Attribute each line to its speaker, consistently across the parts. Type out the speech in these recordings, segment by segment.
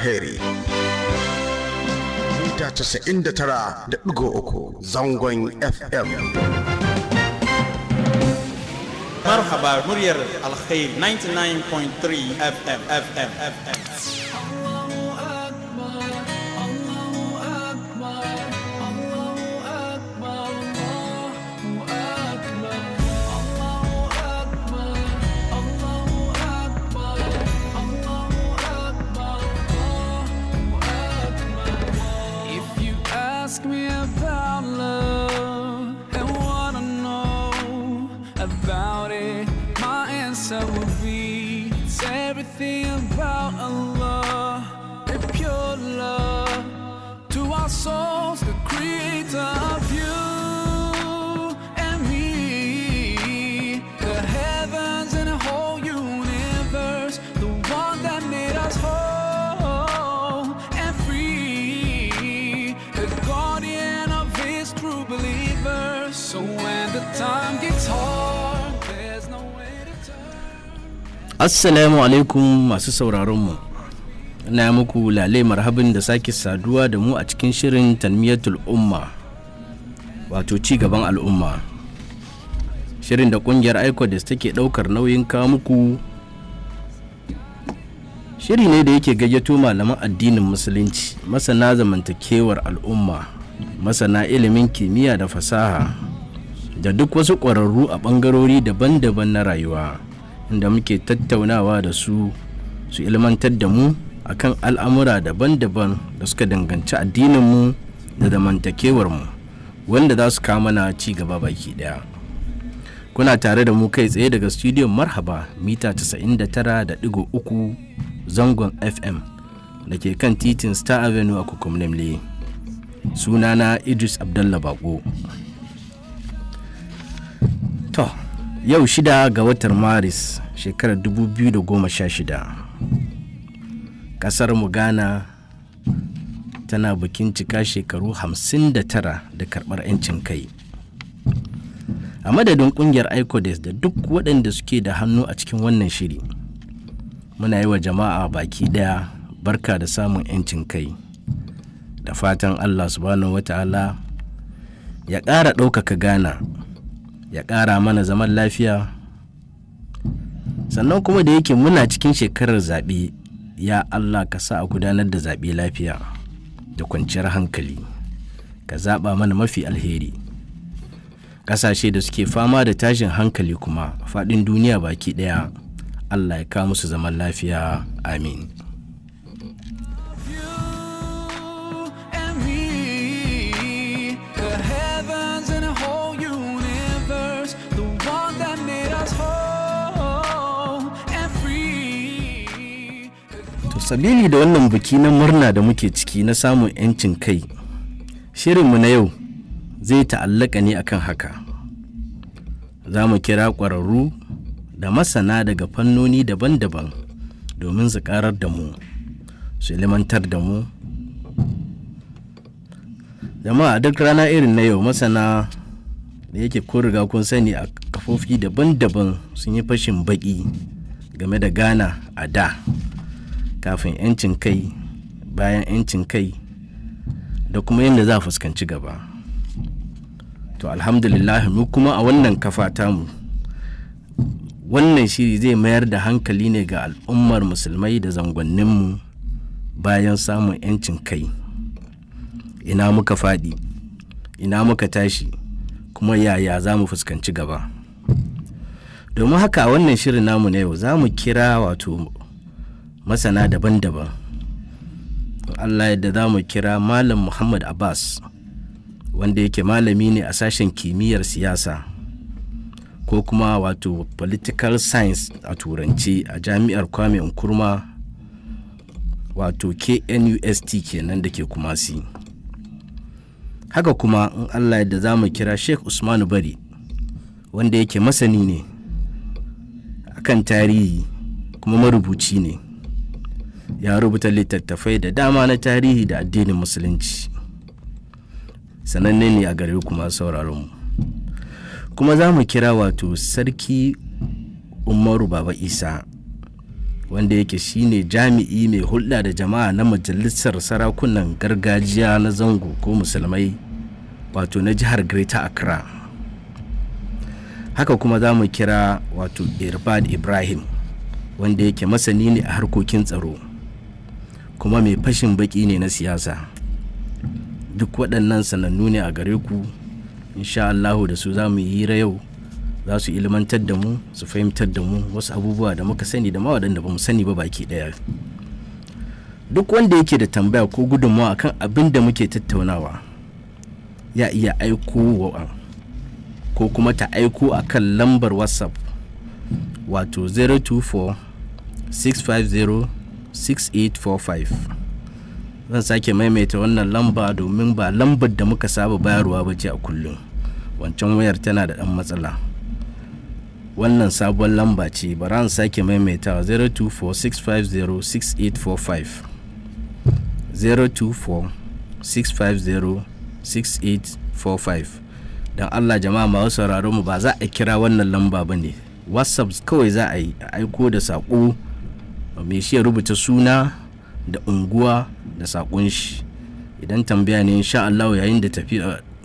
Speaker 1: Heri. Mita 99.3 zangon FM.
Speaker 2: Marhaba muryar alkhair 99.3 FM.
Speaker 3: Ask me about love and what I know about it. My answer will be it's everything about Allah, the pure love to our souls, the creator of you and me, the heavens and the whole universe, the one that made us whole. So when the time gets hard, there's no way to turn.
Speaker 4: Assalamu alaikum masu sauraron mu. Ina muku lale marhabin da sake saduwa da mu a cikin shirin Tanmiyatul Umma, wato ci gaban al'umma. Shirin da kungiyar ICODES take daukar nauyin kawo muku. Shiri ne da yake gayyato malaman addinin musulunci, masana zamantakewar al'umma, masana ilimin kimiyya da fasaha, da duk wasu ƙwararru a ɓangarori daban-daban na rayuwa, inda muke tattaunawa da su ilmantar da mu akan al'amura daban-daban da suka danganci addininmu da zamantakewarmu, wanda za su kawo mana ci gaba baki ɗaya. Kuna tare da mu kai tsaye daga studio Marhaba mita 99.3 zangon FM da ke kan titin Star Avenue a Kukumnemle. Sunana Idris Abdullah Bako. To, yau 6 ga watan Maris shekarar 2016. Kasar mu Ghana tana bikin cika shekaru 59 da karbar 'yancin kai. A madadin kungiyar ICODES da duk waɗanda suke da hannu a cikin wannan shiri, muna yi wa jama'a baki daya barka da samun 'yancin kai. Da fatan Allah subhanahu wata'ala ya ƙara ɗaukaka Ghana, ya ƙara mana zaman lafiya, sannan kuma da yake muna cikin shekarar zaɓe, ya Allah ka sa a gudanar da zaɓe lafiya da kwanciyar hankali, ka zaɓa mana mafi alheri. Ƙasashe da suke fama da tashin hankali kuma faɗin duniya baki ɗaya, Allah ya kawo musu zaman lafiya, amin. Sabili da wannan biki na murna da muke ciki na samun 'yancin kai, shirinmu na yau zai ta'allaka ne akan haka. Za mu kira ƙwararru da masana daga fannoni daban-daban domin su ƙarar da mu, su ilimantar da mu. Jama'a duk rana irin na yau masana da yake kun riga kun sani a kafofi daban-daban sun yi fashin baki game da Ghana a da, kafin 'yancin kai, bayan 'yancin kai, da kuma yadda za a fuskanci gaba. To alhamdulillah mu kuma a wannan kafa tamu, wannan shiri zai mayar da hankali ne ga al'ummar musulmai da zangonninmu bayan samun 'yancin kai. Ina muka faɗi, ina muka tashi, kuma yaya za mu fuskanci gaba. Domin haka a wannan shirin namu na yau za mu kira wato masana daban-daban. Allah yadda za mu kira Malam Muhammad Abbas, wanda yake malami ne a sashen kimiyyar siyasa ko kuma wato political science a turanci a jami'ar Kwame Nkrumah, wato KNUST kenan da ke Kumasi. Haka kuma in Allah yadda za mu kira Sheikh Usmanu Bari, wanda yake masani ne akan tarihi kuma marubuci ne. Ya rubuta littattafai da dama na tarihi da addinin musulunci, sananne ne a gare ku masu sauraron mu. Kuma za mu kira wato Sarki Umaru Baba Isa, wanda yake shine jami'i mai hulɗa da jama'a na majalisar sarakunan gargajiya na zango ko musulmai wato na jihar Greater Accra. Haka kuma za mu kira wato Irbad Ibrahim wanda yake masani ne a harkokin tsaro kuma mai fashin baki ne na siyasa. Duk waɗannan sanannu ne a gare ku, insha Allahu da su za mu yi hira yau, za su ilmantar da mu, su fahimtar da mu wasu abubuwa da muka sani da ma waɗanda ba mu sani ba baki ɗaya. Duk wanda yake da tambaya ko gudunmawa akan abin da muke tattaunawa ya iya aiko ko kuma ta aiko a kan lambar WhatsApp wato 024-650-6845. Zan sake maimaita wannan lamba domin ba lambar da muka saba bayarwa ba ce a kullum. Wancan wayar tana da ɗan matsala. Wannan sabon lamba ce, bari an sake maimaitawa 024-650-6845. 024-650-6845. Don Allah jama'a masu sauraron mu ba za a kira wannan lamba ba ne, WhatsApp kawai za a yi aiko da saƙo, mai shi ya rubuta suna da unguwa da saƙon shi. Idan tambaya ne insha Allah yayin da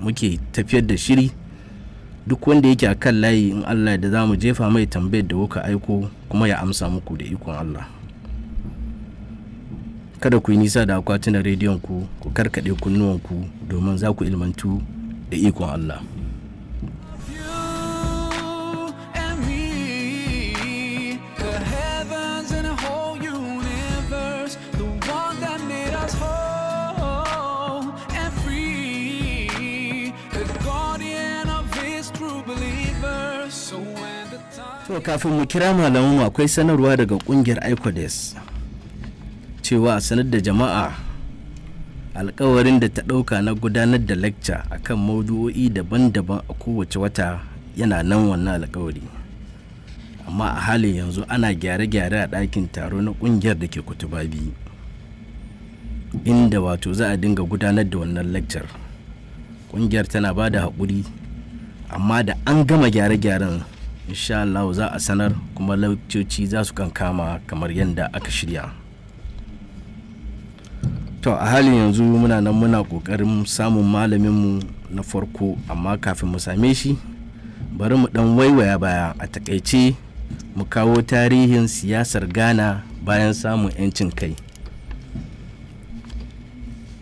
Speaker 4: muke tafiyar da shiri, duk wanda yake a kan layi in Allah da za mu jefa mai tambayar da kuka aiko kuma ya amsa muku da ikon Allah. Kada ku yi nisa da akwatunan rediyon ku karkade kunnuwanku domin za ku ilmantu da ikon Allah. To kafin mu kira malamu akwai sanarwa daga kungiyar ICODES cewa a sanar da jama'a alkawarin da ta dauka na gudanar da lecture akan maudu'o'i daban-daban a kowace wata yana nan wannan alkawari, amma a halin yanzu ana gyare-gyare a ɗakin taro na kungiyar da ke Kutubabi, inda wato za a dinga gudanar da wannan lecture. Kungiyar tana ba da haƙuri, amma da an gama gyare-gyaren insha Allah za a sanar kuma lakcoci za su kankama kamar yadda aka shirya. To a halin yanzu muna nan muna kokarin samun malaminmu na farko, amma kafin mu same shi bari mu dan waiwaya baya a takaice mu kawo tarihin siyasar Ghana bayan samun 'yancin kai.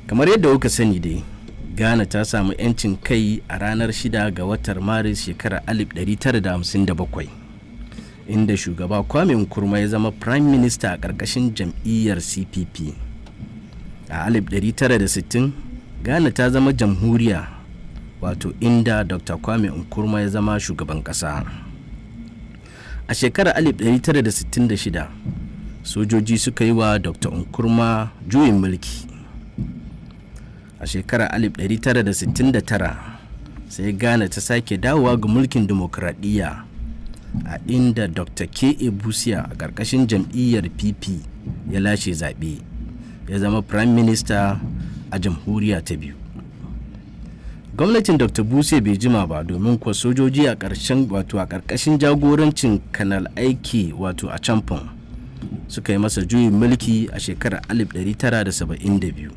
Speaker 4: Kamar yadda kuka sani dai, Ghana ta samu 'yancin kai a ranar 6 ga watan Maris shekarar 1957, inda shugaba Kwame Nkrumah ya zama Prime Minister a ƙarƙashin jam'iyyar CPP. A 1960, Ghana ta zama jamhuriya, wato inda Dr. Kwame Nkrumah ya zama shugaban ƙasa. A shekarar 1966, sojoji suka yi wa Dr. Nkrumah juyin mulki. A shekarar 1969 sai Ghana ta sake dawowa ga mulkin demokradiyya, a inda Dr. K.A. Busia a ƙarƙashin jam'iyyar PP ya lashe zaɓe, ya zama Prime Minister a jamhuriya ta biyu. Gwamnatin Dr. Busia bai jima ba, domin kuwa sojoji a ƙarƙashin jagorancin Kanal Aiki wato a Champon suka yi masa juyin mulki a shekarar 1972.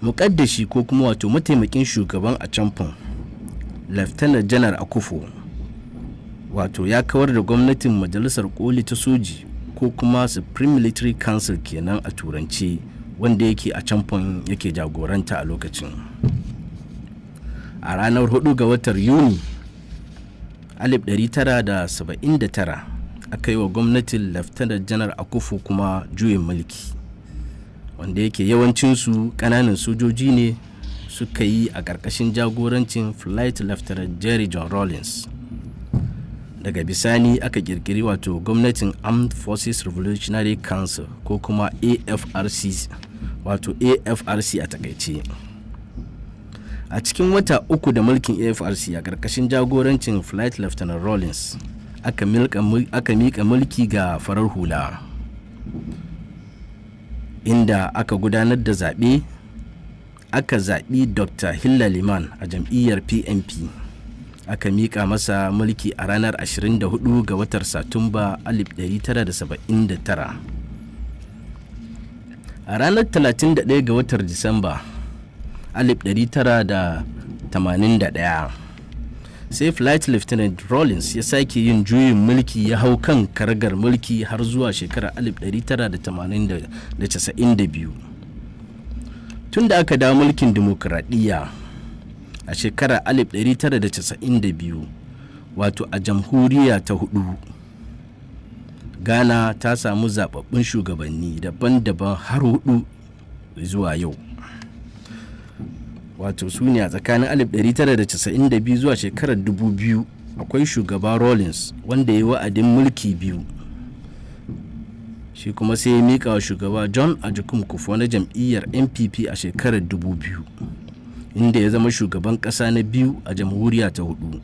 Speaker 4: Muƙaddashi ko kuma wato mataimakin shugaban a Champon, Lieutenant Janar Akufo, wato ya kawar da gwamnatin majalisar koli ta soji ko kuma Supreme Military Council kenan a turanci, wanda yake a Champon yake jagoranta a lokacin. A ranar 4 ga watan Yuni 1979 aka yi wa gwamnatin Lieutenant Janar Akufo kuma juyin mulki, wanda yake yawancinsu ƙananan sojoji ne suka yi a ƙarƙashin jagorancin Flight Lieutenant Jerry John Rawlings. Daga bisani aka ƙirƙiri wato gwamnatin Armed Forces Revolutionary Council ko kuma AFRC, wato AFRC a takaice. A cikin wata uku da mulkin AFRC a ƙarƙashin jagorancin Flight Lieutenant Rawlings aka miƙa mulki ga farar hula, inda aka gudanar da zaɓe, aka zaɓi Dr. Hilla Liman a jam'iyyar PNP aka miƙa masa mulki a ranar 24 ga watan Satumba 1979. A ranar 31 ga watan Disamba 1981 sai Flight Lieutenant Rawlins ya sake yin juyin mulki ya hau kan karagar mulki har zuwa shekarar 1992. Tun da aka dawo mulkin dimokuraɗiyya a shekarar 1992, wato a jamhuriya ta hudu, Ghana ta samu zababbun shugabanni daban-daban har hudu zuwa yau. Wato su ne a tsakanin 1992 zuwa shekarar 2000 akwai shugaba Rawlins wanda ya yi wa'adin mulki biyu. Shi kuma sai ya mika wa shugaba John Ajkum Kufuor na jam'iyyar NPP a shekarar 2000, inda ya zama shugaban ƙasa na biyu a jamhuriya ta hudu.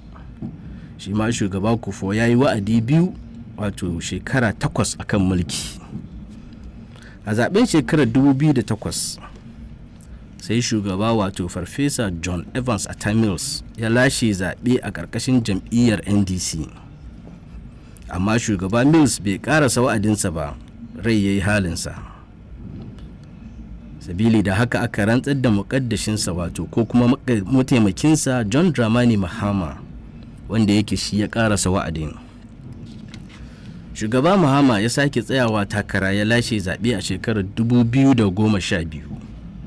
Speaker 4: Shi ma shugaba Kufuor ya yi wa'adi biyu, wato shekara 8 akan mulki. A zaben shekarar 2008 sai shugaba wato Farfesa John Evans Atta Mills ya lashe zaɓe a ƙarƙashin jam'iyyar NDC. Amma shugaba Mills bai ƙarasa wa'adinsa ba, rai ya yi halinsa. Sabili da haka aka rantsar da muƙaddashinsa wato ko kuma mataimakinsa John Dramani Mahama, wanda yake shi ya ƙarasa wa'adin. Shugaba Mahama ya sake tsayawa takara ya lashe zaɓe a shekarar 2012.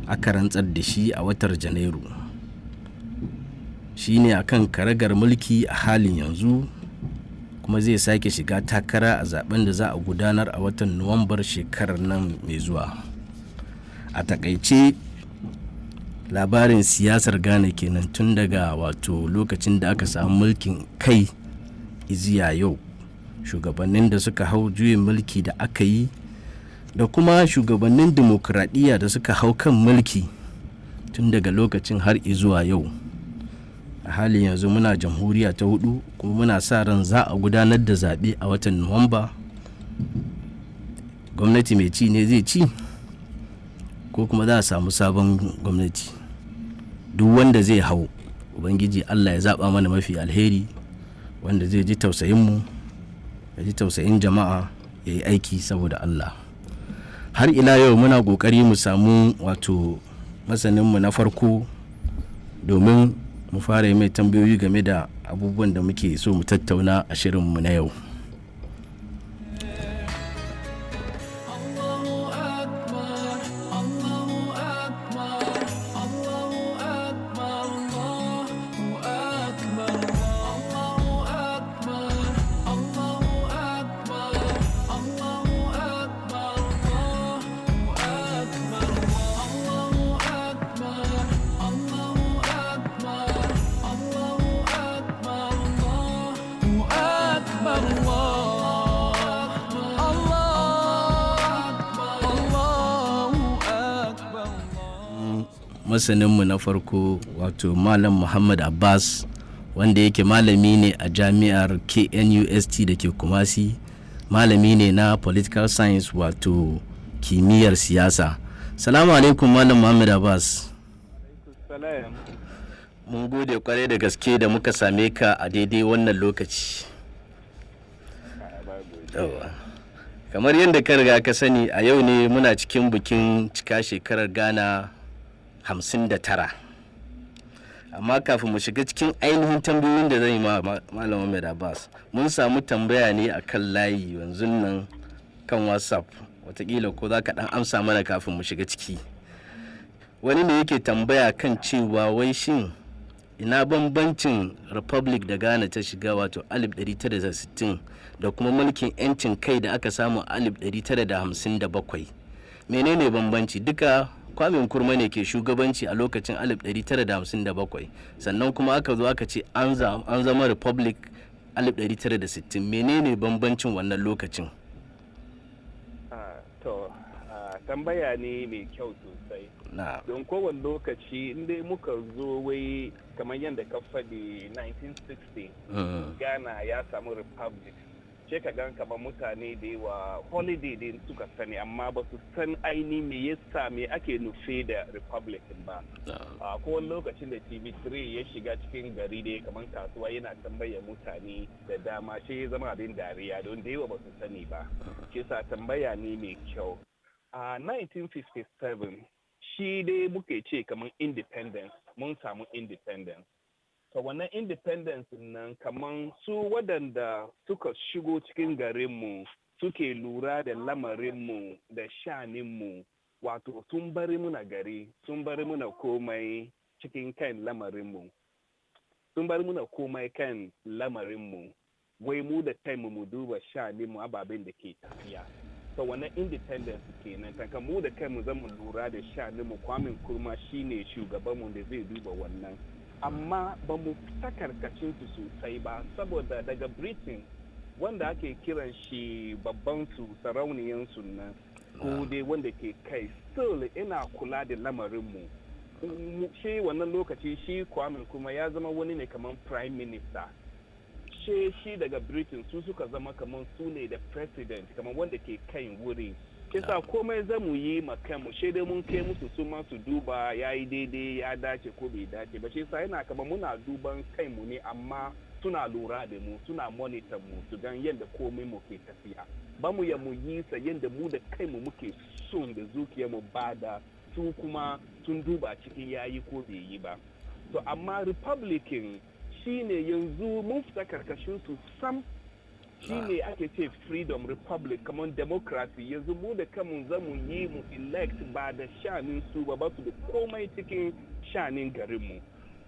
Speaker 4: Aka rantsar da shi a watan Janairu. Shi ne akan karagar mulki a halin yanzu, kuma zai sake shiga takara a zaben da za a gudanar a watan Nuwambar shekarar nan mai zuwa. A takaice labarin siyasar Ghana kenan tun daga wato lokacin da aka samu mulkin kai iziya yau, shugabannin da suka hau juyin mulki da aka yi da kuma shugabannin dimokuraɗiyya da suka hau kan mulki tun daga lokacin har zuwa yau. A halin yanzu muna jamhuriya ta hudu, kuma muna sa ran za a gudanar da zaɓe a watan Nuwamba. Gwamnati mai ci ne zai ci ko kuma za a samu sabon gwamnati. Duk wanda zai hau, Ubangiji Allah ya zaɓa mana mafi alheri, wanda zai ji tausayinmu, ya ji tausayin jama'a, ya yi aiki saboda Allah. Har ila yau muna ƙoƙari mu samu wato masaninmu na farko domin mu fara yi mai tambayoyi game da abubuwan da muke so mu tattauna a shirinmu na yau. Masaninmu na farko wato Malam Muhammad Abbas, wanda yake malami ne a jami'ar KNUST da ke Kumasi, malami ne na political science wato kimiyyar siyasa. Salamu alaikum Malam Muhammad Abbas. Mun gode kwarai da gaske da muka same ka a daidai wannan lokaci. Kamar yadda ka riga ka sani, a yau ne muna cikin bikin cika shekarar Ghana 59. Amma kafin mu shiga cikin ainihin tambayoyin da zan yi ma Malam Muhammad Abbas, mun samu tambaya ne a kan layi yanzu nan kan WhatsApp, watakila ko za ka dan amsa mana kafin mu shiga ciki. Wani ne yake tambaya kan cewa wai shin ina bambancin Republic da Ghana ta shiga wato 1960 da kuma mulkin 'yancin kai da aka samu 1957. Menene bambanci? Duka Kwame Nkrumah ne ke shugabanci a lokacin 1957, sannan kuma aka zo aka ce an zama Republic 1960. Menene bambancin wannan lokacin?
Speaker 5: Tambaya ne mai kyau sosai. Don kowane lokaci inda muka zo wai kamar yadda ka faɗi 1960 Ghana ya samu Republic. sai ka gan kamar mutane da yawa holiday din suka sani amma ba su san aini me yasa me ake nufi da republican ba. Ko wani lokacin da TV3 ya shiga cikin gari dai kamar kasuwa yana tambaya mutane da dama shi ya zama abin dariya don da yawa ba su sani ba. Shi sa tambaya ne mai kyau. A 1957 shi dai muke ce kamar independence, mun samu independence. So wannan independence nan kaman su waɗanda suka shigo cikin garinmu suke lura da lamarinmu da shaninmu, wato sun bari muna gari, sun bari muna komai cikin kan lamarinmu. Sun bari muna komai kan lamarinmu, wai mu da kai mu duba shaninmu ababen da ke tafiya. So wannan independence kenan, kanka mu da kai mu zama lura da shaninmu, Kwame Nkrumah shine shugabanmu da zai duba wannan. Amma ba mu fita karkashinsu sosai ba saboda daga Britain wanda ake kiran shi babban su sarauniyansu nan ko dai wanda ke kai still ina kula da lamarinmu. Shi wannan lokaci shi Kwame kuma ya zama wani ne kamar prime minister. Shi daga Britain su suka zama kamar su ne da president kamar wanda ke kai wuri. Kisa komai za mu yi makanmu shi dai mun kai musu su ma su duba ya yi daidai ya dace ko bai dace ba shi sa yana kama muna duban kanmu ne amma suna lura da mu suna monitor mu su gan yadda komai mu ke tafiya ba mu ya mu yi sa yadda mu da kanmu muke son da zuciya mu ba da su kuma sun duba cikin yayi ko bai yi ba to amma Republican shine yanzu mun fita karkashin su sam shi ne ake ce freedom republic kamar democracy yanzu mu da kanmu zamu yi mu elect ba da shanin su ba su da komai cikin shanin garinmu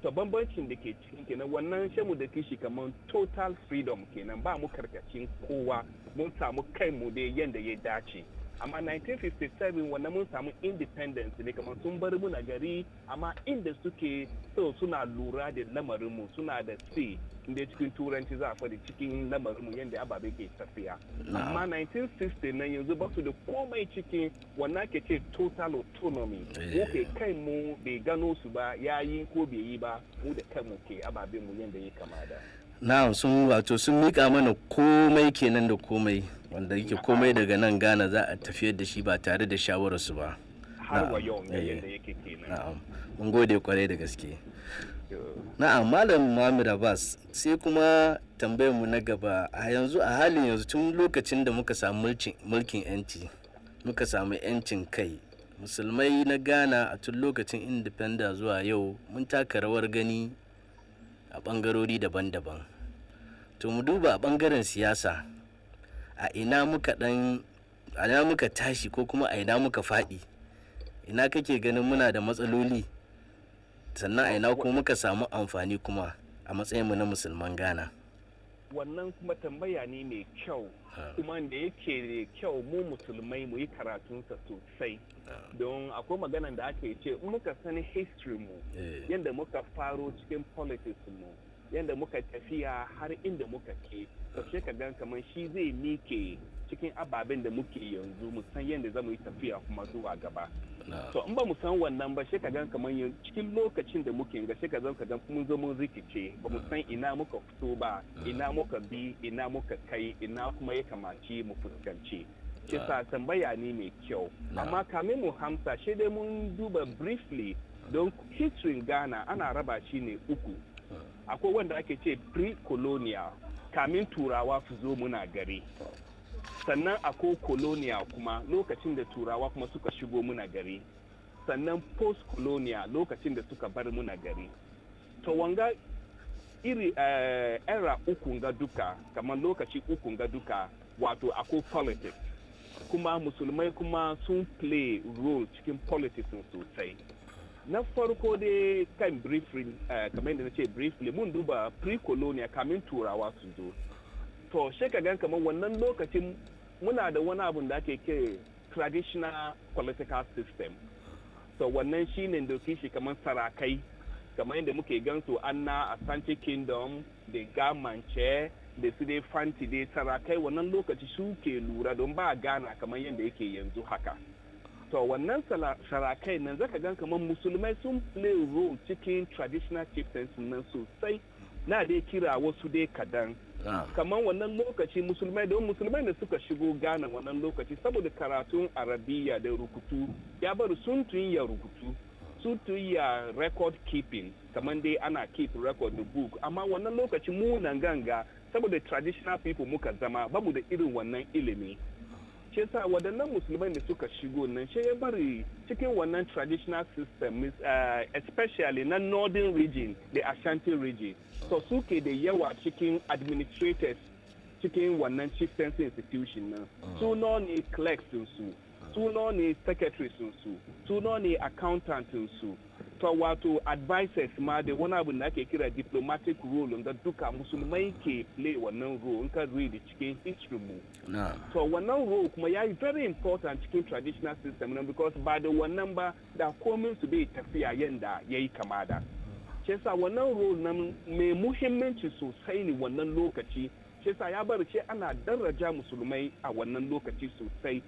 Speaker 5: to bambancin da ke cikin kenan wannan shamu da kishi kamar total freedom kenan ba mu karkashin kowa mun samu kanmu da yanda ya dace amma 1957 wannan mun samu independence ne kamar sun bar muna gari amma inda suke so suna lura da lamarinmu suna da say inda cikin turanci za a faɗi cikin lamarinmu yadda ababe ke tafiya amma 1960 nan yanzu ba su da komai cikin wannan ke ce total autonomy muke kai mu bai gano su ba yayi ko bai yi ba mu da kanmu ke ababen mu yadda ya kamata
Speaker 4: na'am sun wato sun mika mana komai kenan da komai wanda yake komai daga nan Ghana za a tafiyar da shi ba tare da shawararsu ba
Speaker 5: har wa yau ne yadda yake kenan
Speaker 4: na'am mun gode kwarai da gaske na'am malam Muhammad Abbas sai kuma tambayar mu na gaba a yanzu a halin yanzu tun lokacin da muka samu mulkin yanci muka samu yancin kai musulmai na Ghana a tun lokacin independence zuwa yau mun taka rawar gani a bangarori daban-daban to mu duba a bangaren siyasa a ina muka tashi ko kuma a ina muka faɗi ina kake ganin muna da matsaloli sannan a ina kuma muka samu amfani kuma a matsayinmu na musulman Ghana
Speaker 5: wannan kuma tambaya ne mai kyau kuma da yake da kyau mu musulmai mu yi karatunsa sosai don akwai maganan da ake ce in muka sani history mu yadda muka faro cikin politics mu yadda muka tafiya har inda muka ke to ka gan kamar shi zai mike cikin ababen da muke yanzu mu san yadda zamu yi tafiya kuma zuwa gaba to in ba mu san wannan ba sai ka gan kamar cikin lokacin da muke ga sai ka gan mun zo mun rikice ba mu san ina muka fito ba ina muka bi ina muka kai ina kuma ya kamaci mu fuskanci kisa tambaya ne mai kyau amma kamin mu hamsa shi dai mun duba briefly don history Ghana ana raba shi ne uku akwai wanda ake ce pre-colonial kamin turawa su zo muna gari sannan akwai colonial kuma lokacin da turawa kuma suka shigo muna gari sannan post-colonial lokacin da suka bar muna gari to wanga iri era uku ga duka kamar lokaci uku ga duka wato akwai politics kuma musulmai kuma sun play role cikin politics sosai na farko dai kan briefly kamar yadda na ce briefly mun duba pre-colonial kamin turawa su zo to sai ka gan kamar wannan lokacin muna da wani abun da ake ke traditional political system so wannan shine da kishi kamar sarakai kamar yadda muke gan su Anna Asante Kingdom da Gamanche da su dai Fanti dai sarakai wannan lokaci su ke lura don ba Ghana kamar yadda yake yanzu haka to wannan sarakai nan zaka gan kamar musulmai sun play role cikin traditional chieftains nan sosai na dai kira wasu dai kadan kamar wannan lokaci musulmai da suka shigo Ghana wannan lokaci saboda karatun Arabiya da rubutu ya bar sun tun ya rubutu sun tun ya record keeping kamar dai ana keep record the book amma wannan lokaci mu nan ganga saboda traditional people muka zama bamu da irin wannan ilimi shi yasa waɗannan musulmai da suka shigo nan shi ya bari cikin wannan traditional system especially na northern region da Ashanti region so suke da yawa cikin administrators cikin wannan chieftaincy institution nan su ne clerks su ne secretaries su ne accountants su to wato advisors ma da wani abu da ake kira diplomatic role da duka musulmai ke play wannan role in ka read cikin history mu to wannan role kuma ya yi very important cikin traditional system na because ba da wannan ba da komin su bai tafiya yanda ya yi kama da shi yasa wannan role na mai muhimmanci sosai ne wannan lokaci shi yasa ya bar ce ana daraja musulmai a wannan lokaci sosai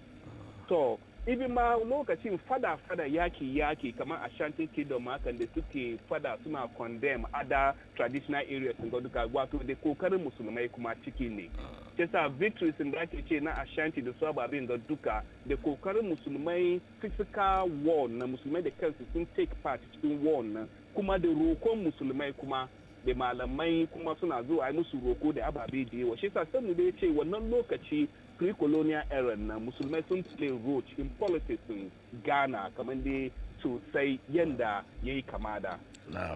Speaker 5: to ibi ma lokacin fada yaki kamar Ashanti Kingdom hakan da suke fada suna condemn other traditional areas ga duka wato da kokarin musulmai kuma ciki ne kisa victories da ake ce na Ashanti da su ababin ga duka da kokarin musulmai physical war na musulmai da kansu sun take part cikin war na kuma da rokon musulmai kuma da malamai kuma suna zuwa musu roko da ababe da yawa shi yasa sanu da yace wannan lokaci pre-colonial era na musulmai sun play role in politics in Ghana kamar da sosai yanda yayi kama da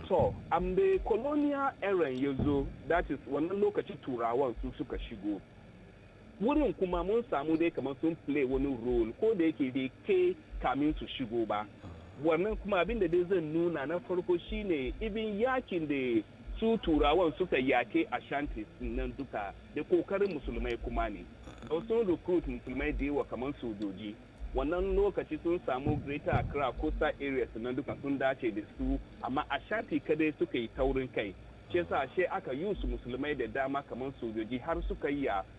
Speaker 5: so the colonial era yazo that is wannan lokaci turawan su suka shigo wurin kuma mun samu dai kamar sun play wani role ko da yake dai ke kamin su shigo ba wannan kuma abin da dai zan nuna na farko shine ibin yakin da su turawan suka yake Ashanti nan duka da kokarin musulmai kuma ne sun recruit musulmai da yawa kamar sojoji wannan lokaci sun samu Greater Accra coastal areas nan duka sun dace da su amma Ashanti kadai suka yi taurin kai shi yasa she aka yi su musulmai da dama kamar sojoji har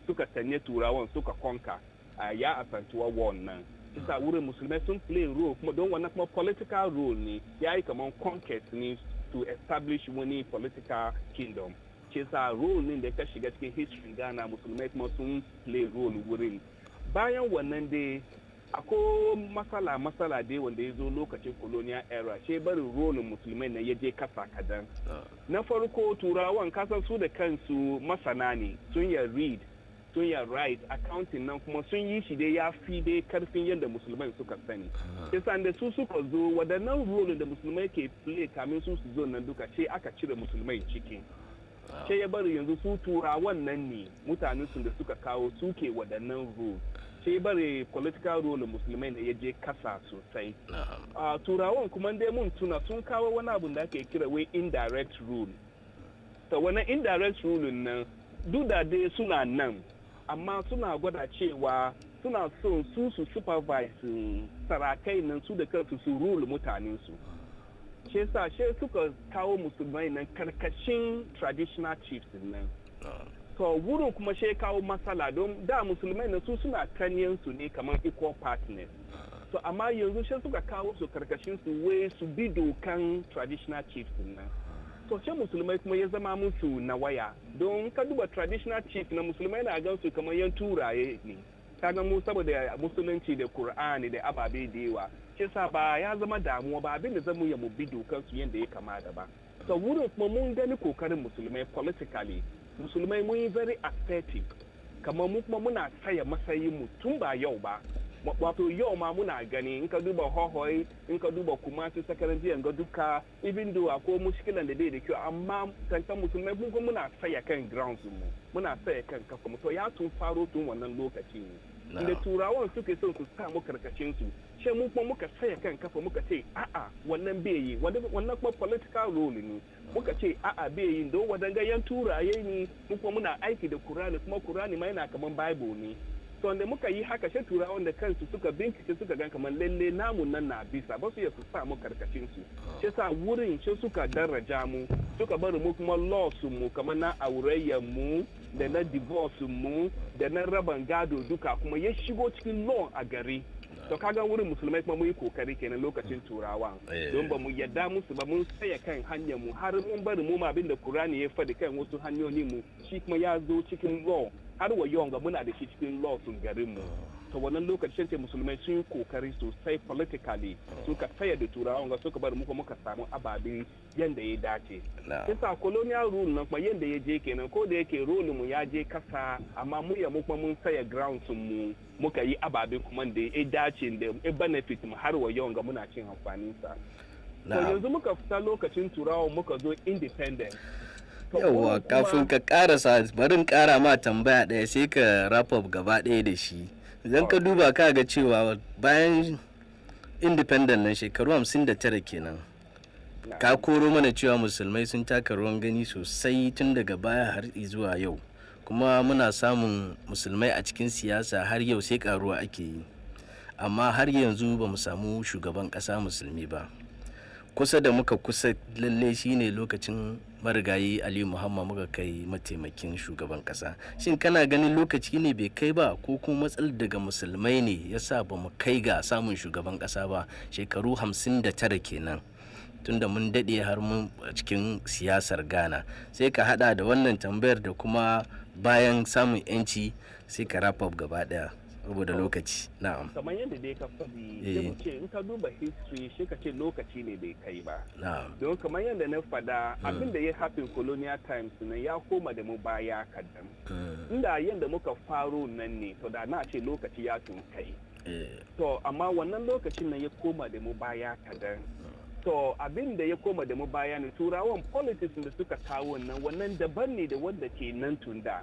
Speaker 5: suka sanye turawan suka konka ya asantuwa wannan isa wurin musulmai sun play role kuma don wannan kuma political role ne ya yi kamar conquest ne to establish wani political kingdom ce sa role ne da ka shiga cikin history Ghana musulmai kuma sun play role wurin bayan wannan dai akwai masala dai wanda ya zo lokacin colonial era ce barin role musulmai na yaje kasa kadan na farko turawan kasan su da kansu masana ne sun ya read sun ya write accounting nan kuma sun yi shi dai ya fi dai karfin yadda musulmai suka sani yasa da su suka zo waɗannan role da musulmai ke play kamin su zo nan duka ce aka cire musulmai cikin ce ya bari yanzu su turawan nan ne mutanen su da suka kawo suke waɗannan role ce ya bari political role musulmai da ya je kasa sosai turawan kuma dai mun tuna sun kawo wani abu da ake kira wai indirect rule ta wani indirect rule nan duk da dai suna nan amma suna gwada cewa suna son su supervise sarakai nan su da kansu su rule mutanen su shi sa she suka kawo musulmai nan karkashin traditional chiefs nan to wurin kuma she kawo masala don da musulmai nan su suna kanyen su ne kamar equal partners to amma yanzu she suka kawo su karkashin su wai su bi dokan traditional chiefs nan to ce musulmai kuma ya zama musu na waya don ka duba traditional chief na musulmai na gan su kamar yan turaye ne kaga mu saboda musulunci da Qur'ani da ababe da yawa shi sa ba ya zama damuwa ba abin da zamu ya mu bi dokan su yanda ya kamata ba to wurin kuma mun gani kokarin musulmai politically musulmai mun yi very assertive kamar mu kuma muna tsaya matsayin mu tun ba yau ba wato yau ma muna gani in ka duba hohoi in ka duba kuma su sakaranci ga duka even though akwai mushkilan da dai da kyau amma tantan musulmai mun kuma muna tsaya kan grounds mu muna tsaya kan kafa mu to ya tun faro tun wannan lokaci ne inda turawan suke son su sa mu karkashin su sai mu kuma muka tsaya kan kafa muka ce a'a wannan bai yi wannan kuma political role ne muka ce a'a bai yi don wadanga yan turaye ne mu kuma muna aiki da Qur'ani kuma Qur'ani ma yana kaman Bible ne to da muka yi haka shi turawan da kansu suka bincike suka gan kamar lalle namun nan na bisa ba su ya su sa mu karkashin su shi sa wurin shi suka daraja mu suka bari mu kuma laws mu kamar na aurayyan mu da na divorce mu da na raban gado duka kuma ya shigo cikin law a gari to kaga wurin musulmai kuma mun yi kokari kenan lokacin turawan don ba mu yadda musu ba mun tsaya kan hanyar mu har mun bari mu abin da Qur'ani ya faɗi kan wasu hanyoyi mu shi kuma ya zo cikin law har wa yawan ga muna da shi cikin law sun garin mu to wannan lokacin ce musulmai sun yi kokari sosai politically suka tsaya da turawan ga suka bari muka samu ababe yanda ya dace kisa colonial rule nan kuma yanda ya je kenan ko da yake role mu ya je kasa amma mu ya mu kuma mun tsaya ground mu muka yi ababe kuma da ya dace da ya benefit mu har wa yawan ga muna cin amfanin sa to yanzu muka fita lokacin turawa muka zo independent
Speaker 4: yawwa kafin ka karasa barin kara ma tambaya daya sai ka wrap up gaba daya da shi idan ka duba ka ga cewa bayan independent nan shekaru 59 kenan ka koro mana cewa musulmai sun taka ruwan gani sosai tun daga baya har zuwa yau kuma muna samun musulmai a cikin siyasa har yau sai karuwa ake yi amma har yanzu ba mu samu shugaban kasa musulmi ba kusa da muka kusa lalle shine lokacin marigayi Ali Muhammad muka kai mataimakin shugaban kasa shin kana ganin lokaci ne bai kai ba ko kuma matsalar daga musulmai ne yasa ba mu kai ga samun shugaban kasa ba shekaru 59 kenan tunda mun dade har mun cikin siyasar Ghana sai ka hada da wannan tambayar da kuma bayan samun yanci sai ka wrap up gaba daya saboda lokaci na'am
Speaker 5: kamar yadda dai ka faɗi sai mu ce in ka duba history shi ka ce lokaci ne bai kai ba
Speaker 4: na'am
Speaker 5: don kamar yadda na faɗa abin da ya happen colonial times nan ya koma da mu baya kadan inda yadda muka faro nan ne to da na ce lokaci ya tun kai to amma wannan lokacin nan ya koma da mu baya kadan to abin da ya koma da mu baya ne turawan politics da suka kawo nan wannan daban ne da wanda ke nan tun da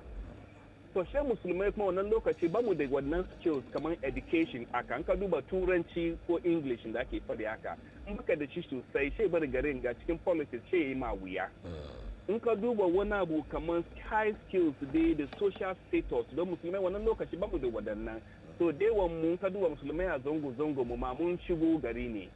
Speaker 5: to shi musulmai kuma wannan lokaci bamu da wannan skills kamar education aka an ka duba turanci ko english da ake faɗi haka in baka da shi sosai sai bari garin ga cikin politics sai yi ma wuya in ka duba wani abu kamar high skills dai da social status don musulmai wannan lokaci bamu da waɗannan to dewan mu ka duba musulmai a zango mu ma mun shigo gari ne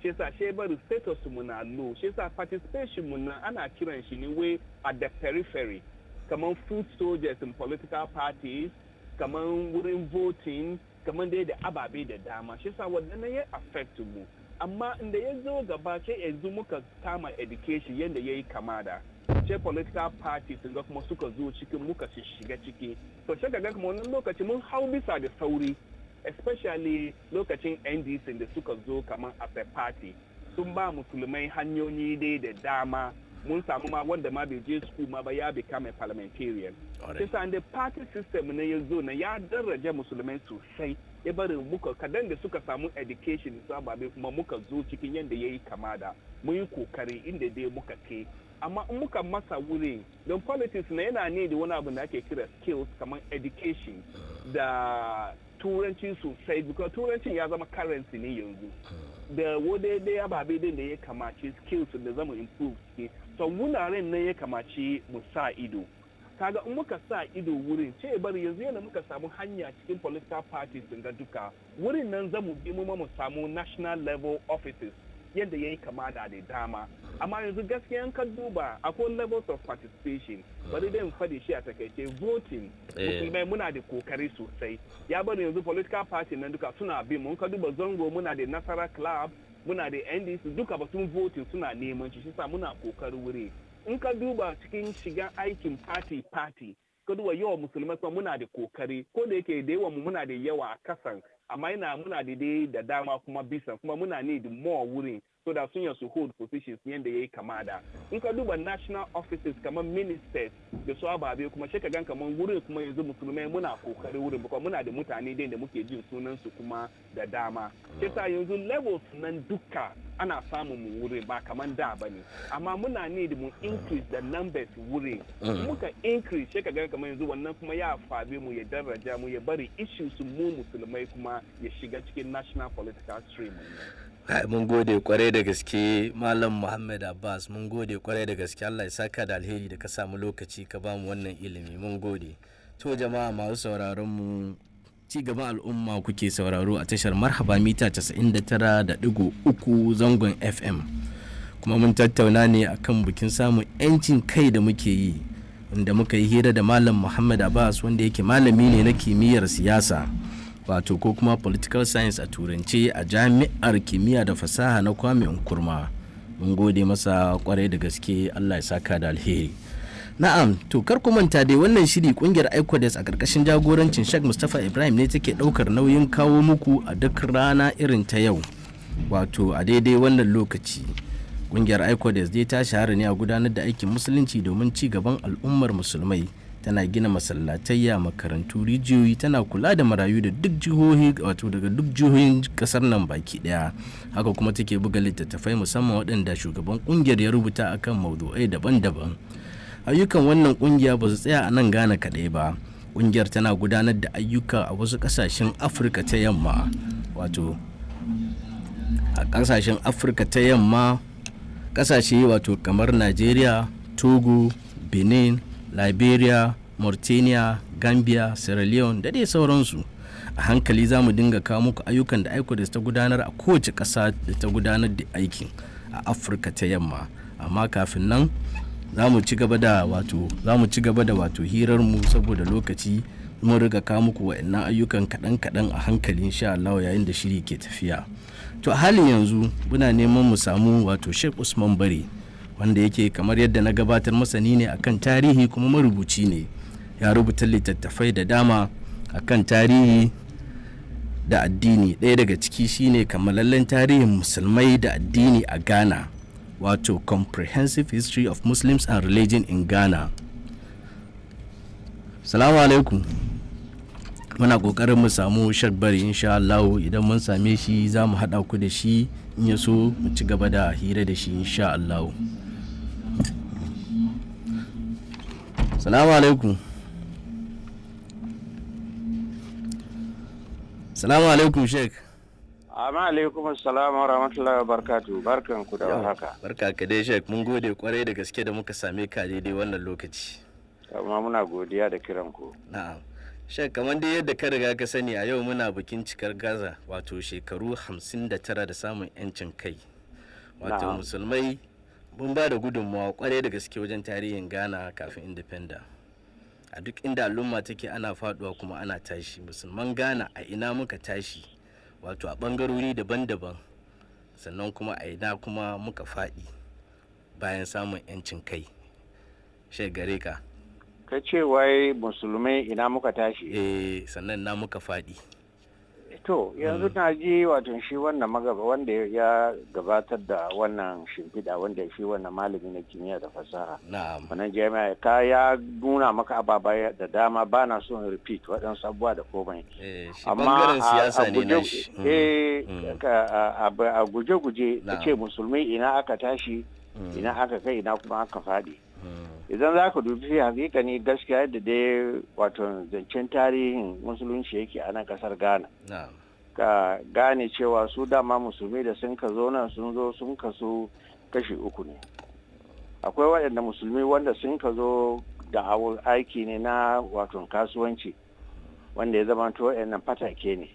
Speaker 5: shi yasa shi bari status mu na low shi yasa participation mu na ana kiran shi ne way at the periphery kamar food soldiers in political parties kamar wurin voting kamar dai da ababe da dama shi yasa wannan ya affect mu amma inda ya zo gaba ce yanzu muka kama education yadda ya yi kama da ce political parties ga kuma suka zo cikin muka shiga ciki to shi ga kuma wannan lokaci mun hau bisa da sauri especially lokacin NDC da suka zo kamar as a party sun ba musulmai hanyoyi dai da dama mun samu ma wanda ma bai je school ma ba ya become a parliamentarian sai da party system ne ya zo na ya daraja musulmai sosai ya bari muka kadan da suka samu education su ababe kuma muka zo cikin yadda ya yi kama da mun yi kokari inda dai muka ke amma in muka masa wuri don politics na yana ne da wani abu da ake kira skills kamar education da turanci sosai because turancin ya zama currency ne yanzu da wadai ababe din da ya kamace skills da zama improve ke so wuraren nan ya kamace mu sa ido kaga in muka sa ido wurin ce bari yanzu yana muka samu hanya cikin political parties ga duka wurin nan zamu bi mu samu national level offices yadda yayi kama da dama amma yanzu gaskiya ka duba akwai levels of participation bari dai mu fadi shi a takaice voting musulmai muna da kokari sosai ya bari yanzu political party nan duka suna bin mun ka duba zango muna da nasara club muna da NDC duka ba sun voting suna neman shi sa muna kokari wuri in ka duba cikin shiga aikin party ka duba yawan musulmai kuma muna da kokari ko da yake da yawan mu muna da yawa a kasan amma muna da dai da dama kuma bisan kuma muna need more wurin so da sun yasu hold positions yadda ya yi kama da in ka duba national offices kamar ministers da su ababe kuma shi ka gan kamar wurin kuma yanzu musulmai muna kokari wurin kuma muna da mutane dai da muke jin sunan su kuma da dama shi sa yanzu levels nan duka ana samun mu wurin ba kamar da bane amma muna need mu increase the numbers wurin muka increase shi ka gan kamar yanzu wannan kuma ya fabe mu ya daraja mu ya bari issues mu musulmai kuma ya shiga cikin national political stream
Speaker 4: mun gode kwarai da gaske Malam Muhammad Abbas mun gode kwarai da gaske Allah ya saka da alheri da ka samu lokaci ka bamu wannan ilimi mun gode to jama'a masu sauraron mu ci gaban al'umma kuke sauraro a tashar Marhaba mita 99.3 zangon FM kuma mun tattauna ne akan bikin samun yancin kai da muke yi inda muka yi hira da Malam Muhammad Abbas wanda yake malami ne na kimiyyar siyasa wato ko kuma political science a turance a jami'ar kimiyya da fasaha na Kwame Nkrumah. Mun gode masa kwarai da gaske, Allah ya saka da alheri. Na'am, to kar ku manta dai wannan shiri kungiyar ICODES a karkashin jagorancin Sheikh Mustapha Ibrahim ne take daukar nauyin kawo muku a duk rana irin ta yau, wato a daidai wannan lokaci. Kungiyar ICODES dai ta shahara ne a gudanar da aikin musulunci domin ci gaban al'ummar musulmai. Tana gina masallatayya, makarantu, rijiyoyi, tana kula da marayu da duk jihohi, wato daga duk jihohin kasar nan baki daya. Haka kuma take buga littattafai musamman waɗanda shugaban kungiyar ya rubuta akan maudu'ai daban-daban. Ayyukan wannan kungiya ba su tsaya a nan Ghana kaɗai ba. Kungiyar tana gudanar da ayyuka a wasu ƙasashen Afirka ta yamma, wato a ƙasashen Afirka ta yamma, ƙasashe wato kamar Najeriya, Togo, Benin, Liberia, Mauritania, Gambia, Sierra Leone da dai sauransu. A hankali za mu dinga kawo muku ayyukan da ICODES ta gudanar a kowace ƙasa da ta gudanar da aikin a Afirka ta yamma. Amma kafin nan za mu ci gaba da wato hirar mu saboda lokaci, mun riga kawo muku wa'annan ayyukan kaɗan a hankali insha Allah yayin da shiri ke tafiya. To a halin yanzu muna neman mu samu wato Sheikh Usman Bari, wanda yake kamar yadda na gabatar masani ne akan tarihi kuma marubuci ne. Ya rubuta littattafai da dama akan tarihi da addini. Ɗaya daga ciki shine kammalallen tarihin musulmai da addini a Ghana, wato Comprehensive History of Muslims and Religion in Ghana. Salamu alaikum. Muna kokarin mu samu Sheikh Bari insha Allah, idan mun same shi za mu haɗa ku da shi, in ya so mu ci gaba da hira da shi insha Allah. Salamu alaikum. Salamu alaikum Sheikh.
Speaker 6: Amma alaikum assalam wa rahmatullahi wa barakatuh. Barkan ku da haka.
Speaker 4: Barka ka dai Sheikh, mun gode kwarai da gaske da muka same ka daidai wannan lokaci.
Speaker 6: Amma muna godiya da kiran ku.
Speaker 4: Na'am. Sheikh, kamar dai yadda ka riga ka sani, a yau muna bikin cikar Gaza, wato shekaru 59 da samun yancin kai. Wato musulmai mun ba da gudunmawa kwarai da gaske wajen tarihin Ghana kafin independent. A duk inda al'umma take ana faduwa kuma ana tashi. Musulman Ghana a ina muka tashi, wato a bangarori daban-daban, sannan kuma a ina kuma muka faɗi bayan samun yancin kai. Sheikh, gare ka.
Speaker 6: Ka ce wai musulmai ina muka tashi?
Speaker 4: Sannan na muka faɗi.
Speaker 6: To yanzu na ji wato shi wannan magaba wanda ya gabatar da wannan shimfiɗa, wanda shi wannan malami na kimiyya da fasaha.
Speaker 4: Na'am.
Speaker 6: Wannan jami'a ka ya nuna maka ababa da dama, ba na son repeat waɗansu abubuwa da komai.
Speaker 4: Amma siyasa ne na shi.
Speaker 6: A guje-guje ta ce musulmai ina aka tashi, ina aka kai, ina kuma aka faɗi. Idan za ka dubi hakika ne gaskiya yadda dai wato zancen tarihin musulunci yake a nan kasar Ghana, ka gane cewa su dama musulmi da sun ka zo nan sun zo sun kasu kashi uku ne. Akwai waɗanda musulmi wanda sun ka zo da aiki ne na wato kasuwanci, wanda ya zama to waɗannan fatake ne.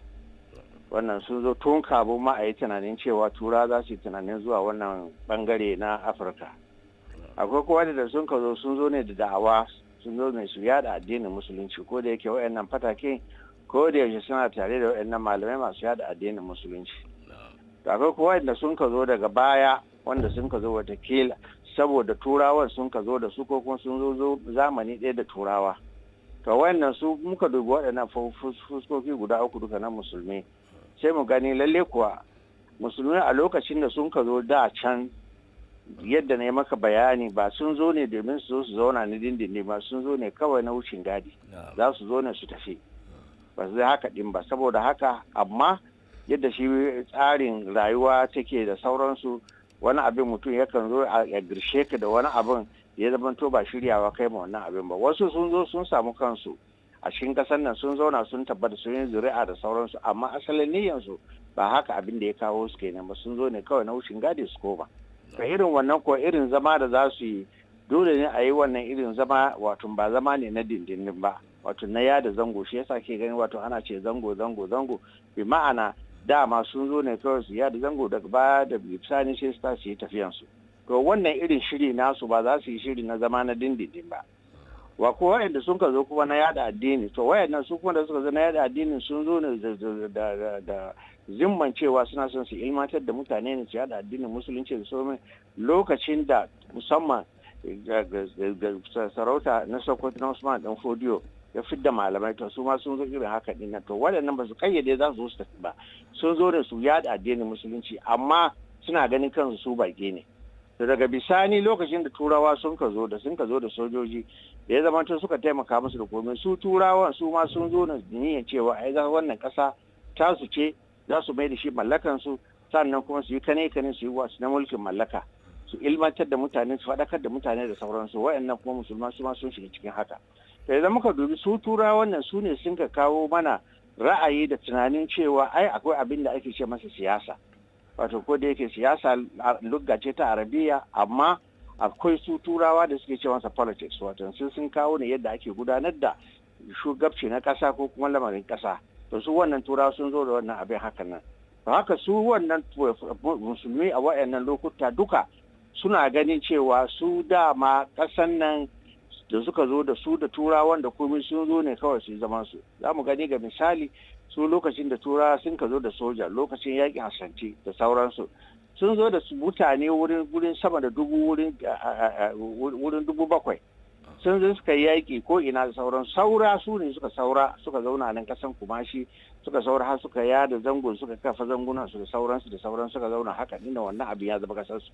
Speaker 6: Wannan sun zo tun kabo ma a yi tunanin cewa tura za su yi tunanin zuwa wannan bangare na Afirka. Akwai kowa da sun ka zo sun zo ne da da'awa, sun zo ne su yada addinin musulunci, ko da yake wayannan fatake ko da yaushe suna tare da wayannan malamai masu yada addinin musulunci. Akwai kowa da sun ka zo daga baya, wanda sun ka zo watakila saboda turawan sun ka zo da su, ko kuma sun zo zamani ɗaya da turawa. To wayannan su muka dubi waɗannan fuskoki guda uku duka na musulmi, sai mu gani lalle kuwa musulmi a lokacin da sun ka zo da can, yadda na yi maka bayani, ba sun zo ne domin su zo su zauna na dindindin ba, sun zo ne kawai na wucin gadi, za su zo ne su tafi, ba su zai haka din ba. Saboda haka amma yadda shi tsarin rayuwa take da sauransu, wani abin mutum yakan zo a girshe ka da wani abin ya zama to ba shiryawa kai ma wannan abin ba. Wasu sun zo sun samu kansu a cikin kasar nan, sun zauna sun tabbata sun yi zuri'a da sauransu, amma asalin niyyarsu ba haka abin da ya kawo su kenan ba, sun zo ne kawai na wucin gadi su koma. Ka irin wannan ko irin zama da za su yi, dole ne a yi wannan irin zama, wato ba zama ne na dindindin ba, wato na yada zango. Shi yasa ke gani wato ana ce zango bi ma'ana dama sun zo ne kawai su yada zango, daga baya da bisani sai su yi tafiyansu. To wannan irin shiri nasu ba za su yi shiri na zama na dindindin ba. wa ko wayanda sun ka zo kuma na yada addini, to wayannan su kuma da suka zo na yada addinin sun zo ne da zimman cewa suna son su ilmantar da mutane ne su yada addinin musulunci da sauran lokacin da musamman sarauta na Sokoto na Usman dan Fodiyo ya fidda malamai, to su ma sun zo irin haka din nan. To waɗannan ba su kayyade za su tafi ba, sun zo da su yada addinin musulunci amma suna ganin kansu su baki ne. To daga bisani lokacin da turawa sun ka zo da sojoji da ya zama suka taimaka musu da komai, su turawan su ma sun zo da niyyar cewa ai za wannan kasa ta su ce, za su mai da shi mallakan su, sannan kuma su yi kane su yi wasu na mulkin mallaka, su ilmantar da mutane, su faɗakar da mutane da sauransu. Wayannan kuma musulman su ma sun shiga cikin haka. To idan muka dubi su turawan nan su ne sun ka kawo mana ra'ayi da tunanin cewa ai akwai abin da ake ce masa siyasa, wato ko da yake siyasa lugga ce ta arabiya, amma akwai su turawa da suke ce masa politics, wato sun kawo ne yadda ake gudanar da shugabci na ƙasa ko kuma lamarin ƙasa. To su wannan turawa sun zo da wannan abin hakan nan. To haka su wannan musulmi a wayannan lokuta duka suna ganin cewa su dama ƙasan nan da suka zo da su da turawan da komai sun zo ne kawai su zaman su. Za mu gani ga misali su lokacin da turawa sun ka zo da soja lokacin yakin Asante da sauransu, sun zo da mutane wurin sama da wurin 7,000 sun zo suka yi yaƙi ko ina da sauran saura su ne suka zauna nan kasan Kumashi, suka saura har suka yada zangon, suka kafa zangunan su da sauransu suka zauna haka inda wannan abin ya zama kasar su.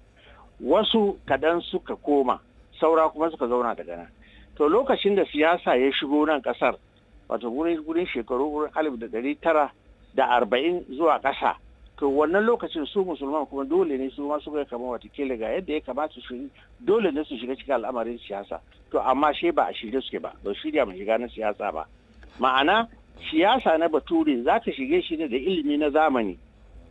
Speaker 6: Wasu kadan suka koma, saura kuma suka zauna daga nan. To lokacin da siyasa ya shigo nan kasar, wato wurin shekaru 1940 zuwa ƙasa, to wannan lokacin su musulman kuma dole ne su ma suka kama watakila ga yadda ya kamata su dole ne su shiga cikin al'amarin siyasa. To amma shi ba a shirye suke ba shirya mu shiga na siyasa ba. Ma'ana siyasa na bature za ka shige shi ne da ilimi na zamani,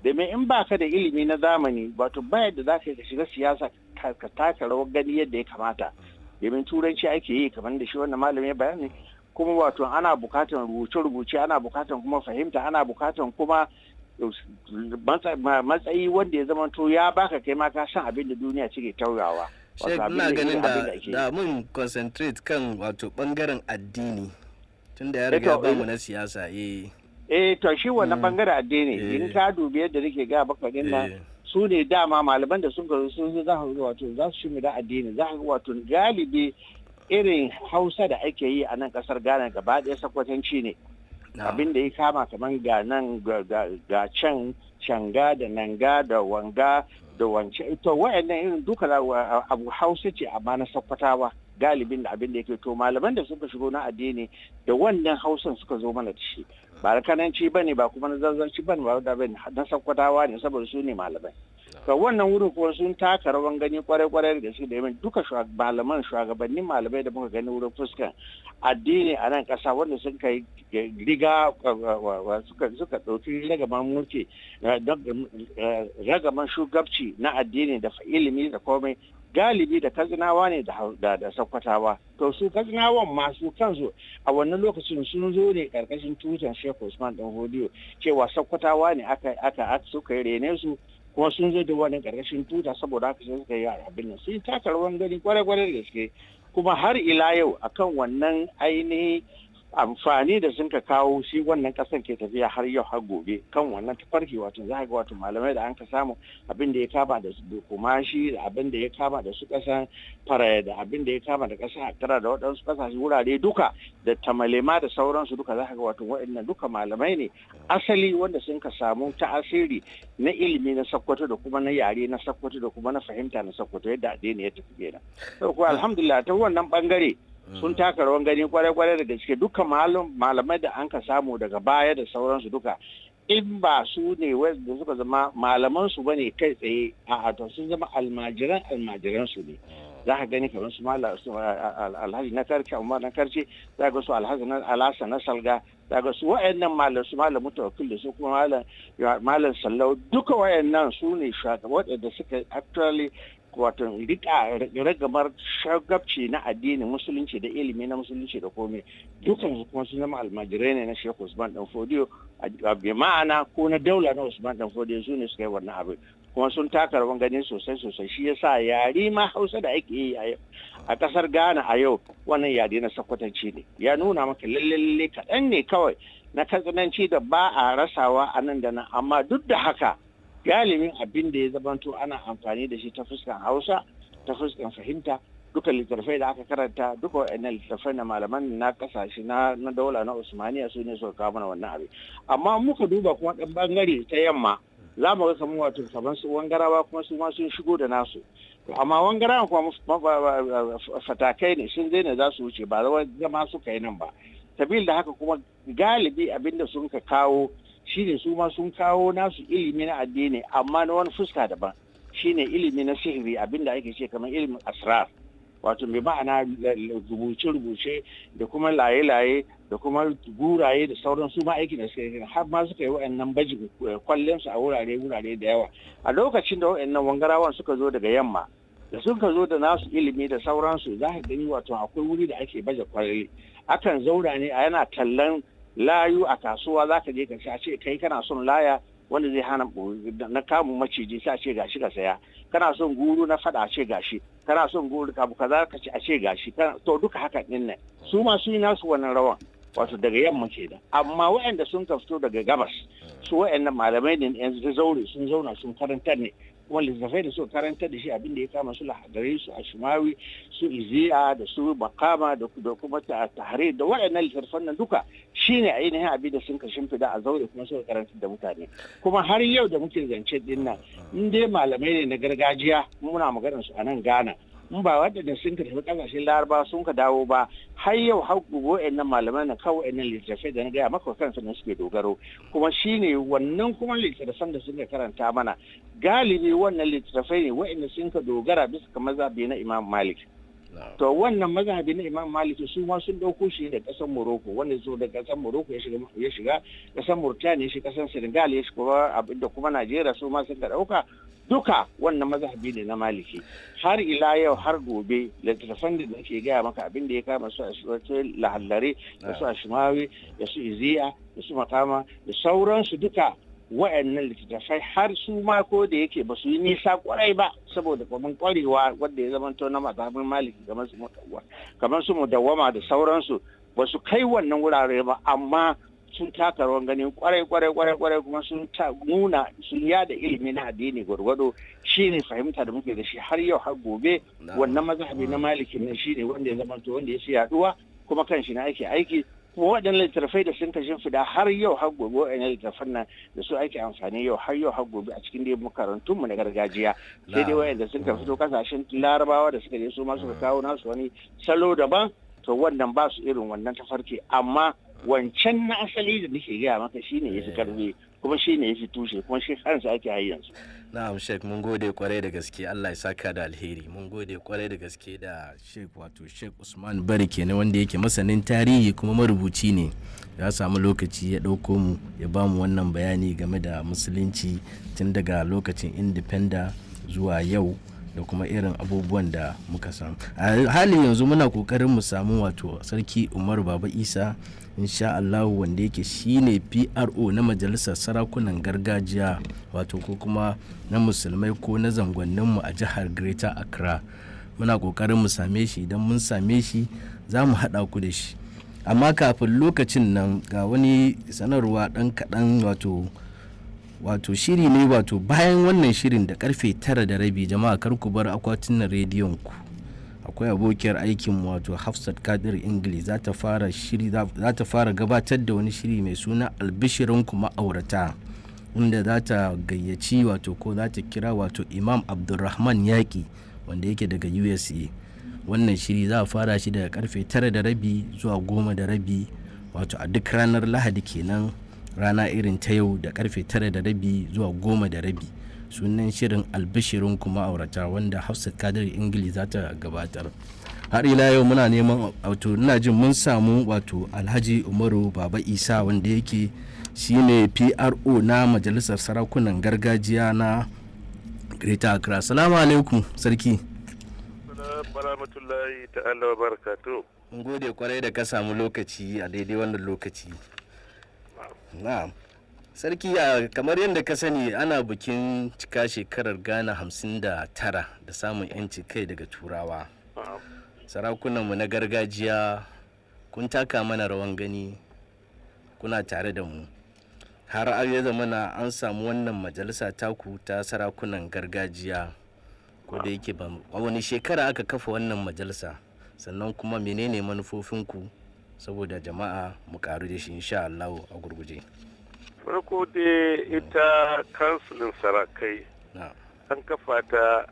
Speaker 6: domin in ba ka da ilimi na zamani wato ba yadda za ka shiga siyasa ka taka rawar gani yadda ya kamata, domin turanci ake yi kamar da shi wannan malami ya bayani, kuma wato ana bukatan rubuce-rubuce, ana bukatan kuma fahimta, ana bukatan kuma matsayi wanda ya zama to ya baka kai ma ka san abin da duniya cike taurawa.
Speaker 4: Sheikh, ina ganin da mun concentrate kan wato bangaren addini tunda ya riga ba mu na siyasa.
Speaker 6: To shi wannan bangaren addini in ka dubi yadda nake ga baka din nan su ne dama malaman da sun zo za su wato za su shimi da addini, za su wato galibi irin Hausa da ake yi a nan kasar Ghana gaba ɗaya sakwatanci ne. Abin da ya kama kamar ga nan ga can shanga da nanga da wanga da wance, to wayannan irin duka abu Hausa ce amma na sakwatawa galibin da abin da yake. To malaman da suka shigo na addini da wannan Hausan suka zo mana da shi, ba da kananci bane ba kuma na zazzanci bane ba da bane na sakwatawa ne, saboda su ne malamai. To wannan wurin kuma sun taka rawan gani kwarai da su da yamin duka shugabannin malamai da muka gani wurin fuskan addini a nan kasa wanda sun kai riga suka ɗauki ragaman mulki ragaman shugabci na addini da ilimi da komai galibi da Katsinawa ne da Sakkwatawa. To su Katsinawan masu kansu a wannan lokacin sun zo ne karkashin tutan Sheikh Usman Dan Fodiyo cewa Sakkwatawa ne aka suka yi rene su, kuma sun zo da wannan karkashin tuta, saboda haka sai suka yi abin nan. Sun taka rawan gani kwarai da gaske, kuma har ila yau akan wannan ainihi amfani da sun ka kawo shi wannan kasan ke tafiya har yau har gobe kan wannan tafarki. Wato za ga wato malamai da an ka samu abin da ya kama da su Kumashi, da abin da ya kama da su kasan Faraya, da abin da ya kama da kasan Accra da waɗansu kasashe wurare duka da Tamalema da sauransu duka za ga wato waɗannan duka malamai ne asali wanda sun ka samu ta'asiri na ilimi na Sokoto da kuma na yare na Sokoto da kuma na fahimta na Sokoto yadda addini ya tafi kenan. To ko alhamdulillah ta wannan bangare sun taka rawan gani kwarai da gaske. Dukkan malamai da an ka samu daga baya da sauransu duka, in ba su ne wanda suka zama malaman su bane kai tsaye, a to sun zama almajiran su ne. Za ka gani kamar su Alhaji na Karce, Umar na Karce, za ga su Alhaji na Alasa na Salga, za ga su wayannan malamu Tawakkil da su kuma malam Sallau, duka wayannan su ne waɗanda suka actually wato ragamar shagabci na addinin musulunci da ilimi na musulunci da komai, dukan kuma sun zama almajirai ne na Sheikh Usman Dan Fodiyo, bi ma'ana ko na daula na Usman Dan Fodiyo su ne suka yi wannan abin. kuma sun taka rawan gani sosai shi yasa yare ma Hausa da ake yi a kasar Ghana a yau wannan yare na Sokotanci ne ya nuna maka lalle kaɗan ne kawai na katsananci da ba a rasawa a nan da nan, amma duk da haka galibin abin da ya zamanto ana amfani da shi ta fuskan Hausa ta fuskan fahimta duka littattafai da aka karanta duka wa'annan littattafai na malaman na kasashe na daula na Usmaniya su ne suka kawo mana wannan abin. Amma muka duba kuma ɗan bangare ta yamma za mu ga kamar wato kamar su wangarawa kuma su ma sun shigo da nasu, amma wangarawa kuma fatakai ne sun daina za su wuce ba zama suka yi nan ba. Sabil da haka kuma galibi abinda sun ka kawo shine su ma sun kawo nasu ilimi na addini amma na wani fuska daban, shine ilimi na sihiri abinda ake ce kamar ilimin asrar, wato mai ma'ana rubuce-rubuce da kuma laye-laye da kuma guraye da sauran su ma aiki da suka yi har ma suka yi wa'annan baji kwallon su a wurare da yawa. A lokacin da wa'annan wangarawan suka zo daga yamma da suka zo da nasu ilimi da sauransu za ka gani wato akwai wuri da ake baje kwalle, akan zauna ne a yana tallan layu a kasuwa za ka je ka ce kai kana son laya wanda zai hana na kamun maciji sai a ce gashi ka saya, kana son guru na fada a ce gashi, kana son guru abu kaza ka ce a ce gashi, to duka haka din ne su ma su yi nasu wannan rawan wato daga yamma kenan. Amma waɗanda sun ka fito daga gabas su waɗannan malamai ne yanzu ta zaure sun zauna sun karantar ne, kuma littattafai da suka karanta da shi abin da ya kama su lahadari su Ashmawi su Iziya da su Makama da kuma Tahrir da waɗannan littattafan nan duka shine ainihin abin da sun ka shimfida a zaure kuma suka karanta da mutane. Kuma har yau da muke zance din nan in dai malamai ne na gargajiya muna maganar su a nan Ghana, in ba waɗanda sun ka tafi ƙasashen Laraba sun ka dawo ba har yau har gobe waɗannan malaman na kawo waɗannan littattafai da na gaya maka kansu ne suke dogaro, kuma shine wannan kuma littattafan da suka karanta mana galibi wannan littattafai ne waɗanda sun ka dogara bisa ga mazhabi na Imam Malik. To wannan mazhabi na Imam Malik su ma sun dauko shi da ƙasar Morocco, wanda zo da ƙasar Morocco ya shiga ƙasar Mauritania shi ƙasar Senegal ya shiga abinda kuma Najeriya su ma sun ka dauka duka wannan mazhabi ne na Maliki. Har ila yau har gobe littattafan da nake gaya maka abin da ya kama su a lahallare da su Ashmawi da su Iziya da su Makama da sauransu duka wa'annan littattafai har su ma ko da yake ba su yi nisa kwarai ba saboda kwamin kwarewa wanda ya zamanto na mazhabin Maliki kamar su Mudawwama da sauransu ba su kai wannan wurare ba, amma sun taka rawan gani kwarai kuma sun nuna sun yada ilimi na addini gwargwado shine fahimta da muke da shi har yau har gobe. Wannan mazhabi na Maliki ne shine wanda ya zamanto wanda ya fi yaduwa kuma kan shi na aiki kuma waɗannan littattafai da sun kashin fida har yau har gobe waɗannan littattafan nan da su ake amfani yau har gobe a cikin dai makarantunmu na gargajiya, sai dai waɗanda sun ka fito kasashen Larabawa da suka je su ma suka kawo nasu wani salo daban, to wannan ba su irin wannan tafarki, amma wancan na asali da nake gaya maka shine ya fi karfi kuma shine ya fi tushe kuma shi kansa ake yi yanzu.
Speaker 4: Na'am Sheikh, mun gode kwarai da gaske, Allah ya saka da alheri. Mun gode kwarai da gaske da Sheikh wato Sheikh Usman Bari kenan wanda yake masanin tarihi kuma marubuci ne. Ya samu lokaci ya dauko mu ya ba mu wannan bayani game da musulunci tun daga lokacin independent zuwa yau da kuma irin abubuwan da muka samu. A halin yanzu muna kokarin mu samu wato Sarki Umar Baba Isa insha Allah wanda yake shine PRO na majalisar sarakunan gargajiya wato ko kuma na musulmai ko na zangonninmu a jihar Greater Accra. Muna kokarin mu same shi, idan mun same shi za mu haɗa ku da shi. Amma kafin lokacin nan ga wani sanarwa ɗan kaɗan wato shiri ne wato bayan wannan shirin da karfe 9:30 jama'a kar ku bar akwatin rediyon ku. Akwai abokiyar aikin wato Hafsat Kadir Ingili za ta fara gabatar da wani shiri mai suna albishirinku ma'aurata, inda za ta gayyaci wato ko za ta kira wato Imam Abdulrahman Yaki wanda yake daga USA. Wannan shiri za a fara shi daga karfe 9:30 zuwa 10:30 wato a duk ranar Lahadi kenan, rana irin ta yau da karfe 9:30 zuwa 10:30. Sunan shirin albishirin kuma aurata wanda Hafsat Kadir Ingili za ta gabatar. Har ila yau muna neman wato ina jin mun samu wato Alhaji Umaru Baba Isa wanda yake shine PRO na majalisar sarakunan gargajiya na Greater Accra. Assalamu alaikum sarki.
Speaker 7: Rahmatullahi ta'ala wa barakatuh.
Speaker 4: Mun gode kwarai da ka samu lokaci a daidai wannan lokaci. Na'am. Sarki kamar yadda ka sani ana bikin cika shekarar Ghana 59 da samun 'yanci kai daga Turawa. Sarakunanmu na gargajiya kun taka mana rawan gani, kuna tare da mu. Har ya zamana an samu wannan majalisa taku ta sarakunan gargajiya. Ko da yake ba wani shekara aka kafa wannan majalisa, sannan kuma menene manufofinku saboda jama'a mu karu da shi insha Allah a gurguje.
Speaker 7: Farko dai ita kansulin sarakai an kafa ta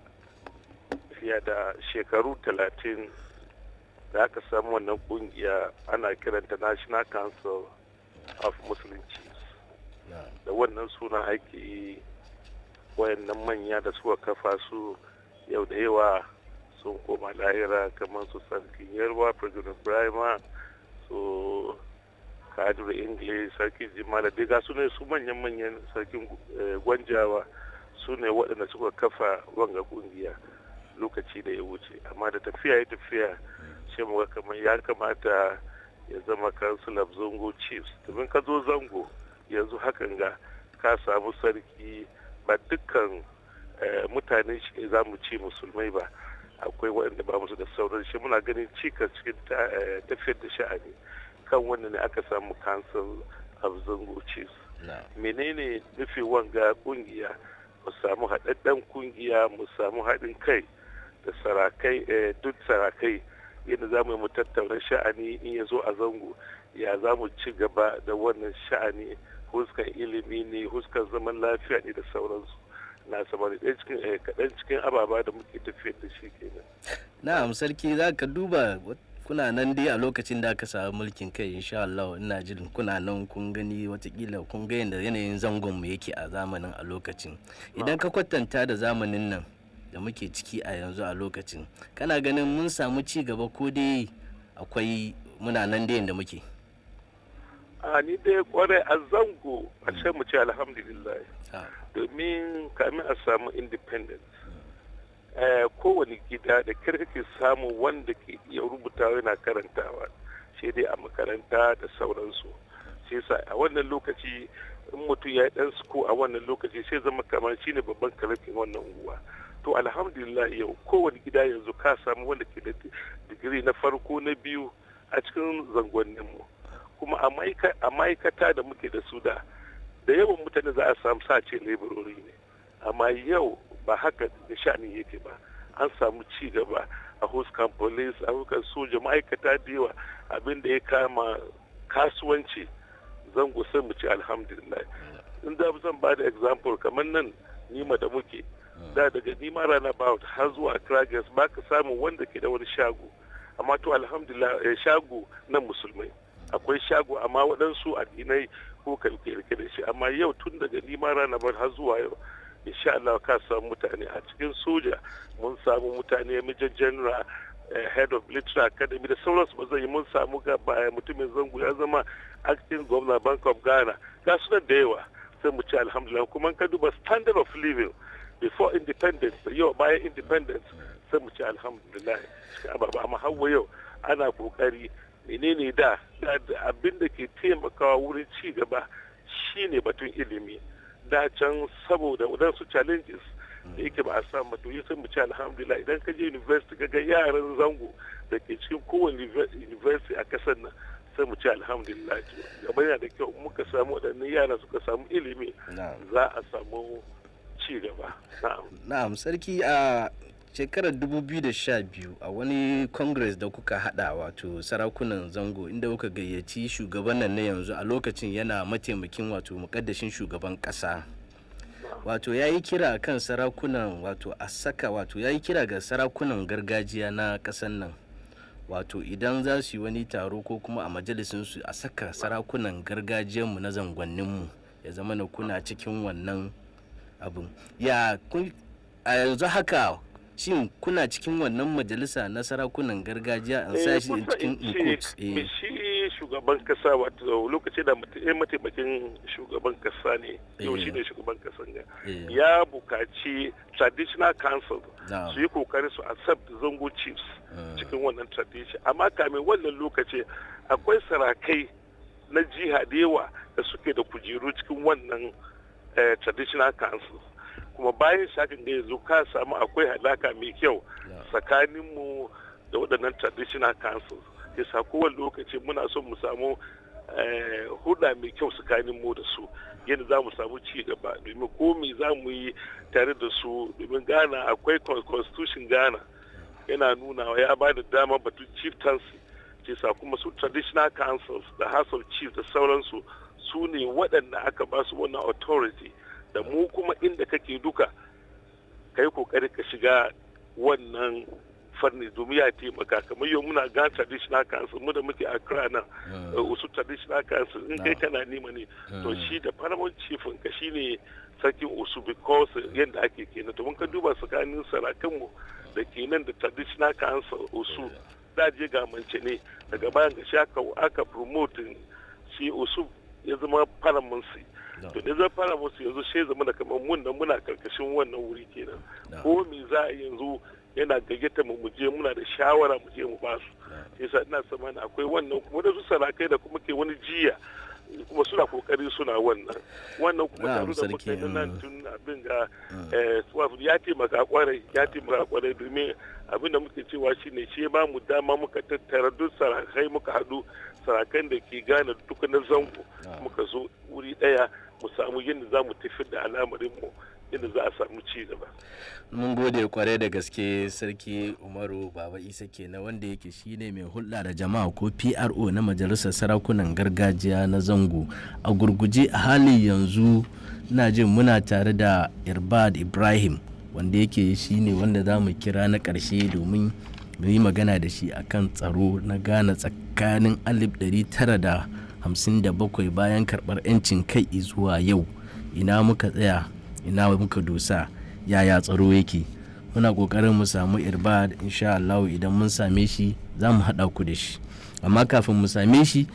Speaker 7: fiye da shekaru 30 da aka samu wannan kungiya ana kiranta National Council of Muslim Chiefs. Da wannan suna ake wayannan manya da suka kafa su yau da yawa sun koma lahira, kamar su sarkin Yarwa, President Ibrahima, su Kadir English, sarkin Jimala, daga su ne su manyan sarkin Gwanjawa, su ne waɗanda suka kafa wanga kungiya lokaci da ya wuce. Amma da tafiya shi muka kamar ya kamata ya zama Council of Zango Chiefs. Domin ka zo Zango yanzu hakan ga ka samu sarki, ba dukkan mutane shi za mu ci musulmai ba, akwai waɗanda ba musu da sauran shi. Muna ganin cikas cikin tafiyar da sha'ani. Kan wannan ne aka samu Council of Zango Chiefs. Menene nufi wanga kungiya? Mu samu haɗaɗɗen kungiya, mu samu haɗin kai da sarakai, duk sarakai, yadda za mu tattauna sha'ani in ya zo a Zango, ya za mu ci gaba da wannan sha'ani, huskan ilimi ne, huskan zaman lafiya ne da sauransu. Na sama da kaɗan cikin ababa da muke tafiyar da shi kenan.
Speaker 4: Na'am sarki, za ka duba kuna nan dai a lokacin da aka samu mulkin kai, insha Allah ina jin kuna nan kun gani, watakila kun ga yadda yanayin zangon mu yake a zamanin a lokacin. Idan ka kwatanta da zamanin nan da muke ciki a yanzu a lokacin, kana ganin mun samu ci gaba ko dai akwai muna nan da yanda muke?
Speaker 7: Ni dai kwarai a Zango a ce mu ce alhamdulillah, domin kamin a samu independence kowane gida da kirkake samu wanda ke iya rubutawa yana karantawa, sai dai a makaranta da sauransu. Sai sa a wannan lokaci in mutum ya yi dan suko a wannan lokaci sai zama kamar shine babban karfin wannan unguwa. To alhamdulillah yau kowane gida yanzu ka samu wanda ke da digiri na farko na biyu a cikin zangonninmu. Kuma a ma'aikata da muke da su da yawan mutane za a samu sace laborori ne, amma yau ba haka da sha'ani yake ba. An samu ci gaba a huskan police, a huskan soja, ma'aikata da yawa, abin da ya kama kasuwanci Zango sai mu ci alhamdulillah. In da zan ba da example kamar nan Nima da muke da daga Nima Roundabout har zuwa Kragas ba ka samu wanda ke da wani shago, amma to alhamdulillah shago na musulmai akwai shago, amma waɗansu addinai ko kalke da shi. Amma yau tun daga Nima Roundabout har zuwa yau insha Allah ka samu mutane. A cikin soja mun samu mutane, Major General, Head of Military Academy da sauransu. Ba zai mun samu gaba mutumin Zango ya zama acting governor Bank of Ghana, ga su da yawa. Sai mu ci alhamdulillah. Kuma ka duba standard of living before independence, yau bayan independence, sai mu ci alhamdulillah. Amma hawa yau ana kokari. Menene da abin da ke taimakawa wurin ci gaba shine batun ilimi. Da can saboda wadansu challenges da yake ba a samu to yi sai mu ci alhamdulillah. Idan ka je university ga yaran Zango da ke cikin kowane university a kasar nan, sai mu ci alhamdulillah. Gaba yana da kyau muka samu waɗannan yara suka samu ilimi, za a samu ci gaba.
Speaker 4: Na'am sarki, a shekarar 2012 a wani congress da kuka hada, wato sarakunan Zango, inda kuka gayyaci shugaban nan na yanzu a lokacin yana mataimakin wato mukaddashin shugaban kasa, wato yayi kira kan sarakunan, wato a saka, wato yayi kira ga sarakunan gargajiya na kasan nan, wato idan za su yi wani taro ko kuma a majalisun su a saka sarakunan gargajiyanmu na zangonninmu, ya zama na kuna cikin wannan abin. Ya a yanzu haka shin kuna cikin wannan majalisa na sarakunan gargajiya an sa shi cikin input?
Speaker 7: Shi shugaban kasa, wato lokacin da mataimakin shugaban kasa ne, yau shi ne shugaban kasan ga ya bukaci traditional council su yi kokari su accept Zango chiefs cikin wannan tradition. Amma kamin wannan lokaci akwai sarakai na jiha da yawa da suke da kujeru cikin wannan traditional councils. Kuma bayan shakan ga yanzu ka samu akwai halaka mai kyau tsakaninmu da waɗannan traditional councils. Yasa kowane lokaci muna son mu samu hulɗa mai kyau tsakanin mu da su yadda za mu samu ci gaba, domin komi za mu yi tare da su, domin Ghana akwai constitution Ghana yana nuna ya ba da dama batun chieftaincy. Yasa kuma su traditional councils da House of Chiefs da sauransu su ne waɗanda aka ba su wannan authority, da mu kuma inda kake duka kai kokari ka shiga wannan farni domin ya taimaka. Kamar yau muna ga traditional council mu da muke Accra nan, wasu traditional council in kai kana nema ne to shi da paramount chief ka shine sarkin Osu, because yadda ake kenan. To mun ka duba tsakanin sarakan mu da kenan da traditional council Osu da je ga mance ne, daga bayan ga shaka aka promote shi Osu ya zama paramoncy. To da zai fara musu yanzu sai zama da kamar mun da muna karkashin wannan wuri kenan. Ko me za a yanzu yana gaggata mu je, muna da shawara mu je mu ba su. Yasa ina tsammani akwai wannan kuma da su sarakai da kuma ke wani jiya kuma suna kokari suna wannan kuma tare da mutane nan tun abin ga ya taimaka kwarai domin abin da muke cewa shine shi ba mu dama muka tattara duk sarakai muka haɗu sarakan da ke gane duka na zango muka zo wuri ɗaya mu samu yadda za mu tafi da al'amarin mu yadda za a samu ci gaba.
Speaker 4: Mun gode kwarai da gaske Sarki Umaru Baba Isa kenan, wanda yake shine mai hulɗa da jama'a ko PRO na Majalisar Sarakunan Gargajiya na Zango. A gurguje a halin yanzu ina jin muna tare da Irbad Ibrahim, wanda yake shine wanda za mu kira na ƙarshe domin mu yi magana da shi akan tsaro na Ghana tsakanin 1957 bayan karɓar 'yancin kai zuwa yau. Ina muka tsaya, ina muka dosa, yaya tsaro yake. Muna kokarin mu samu Irbad, insha Allah idan mun same shi za mu haɗa ku da shi. Amma kafin mu same shi,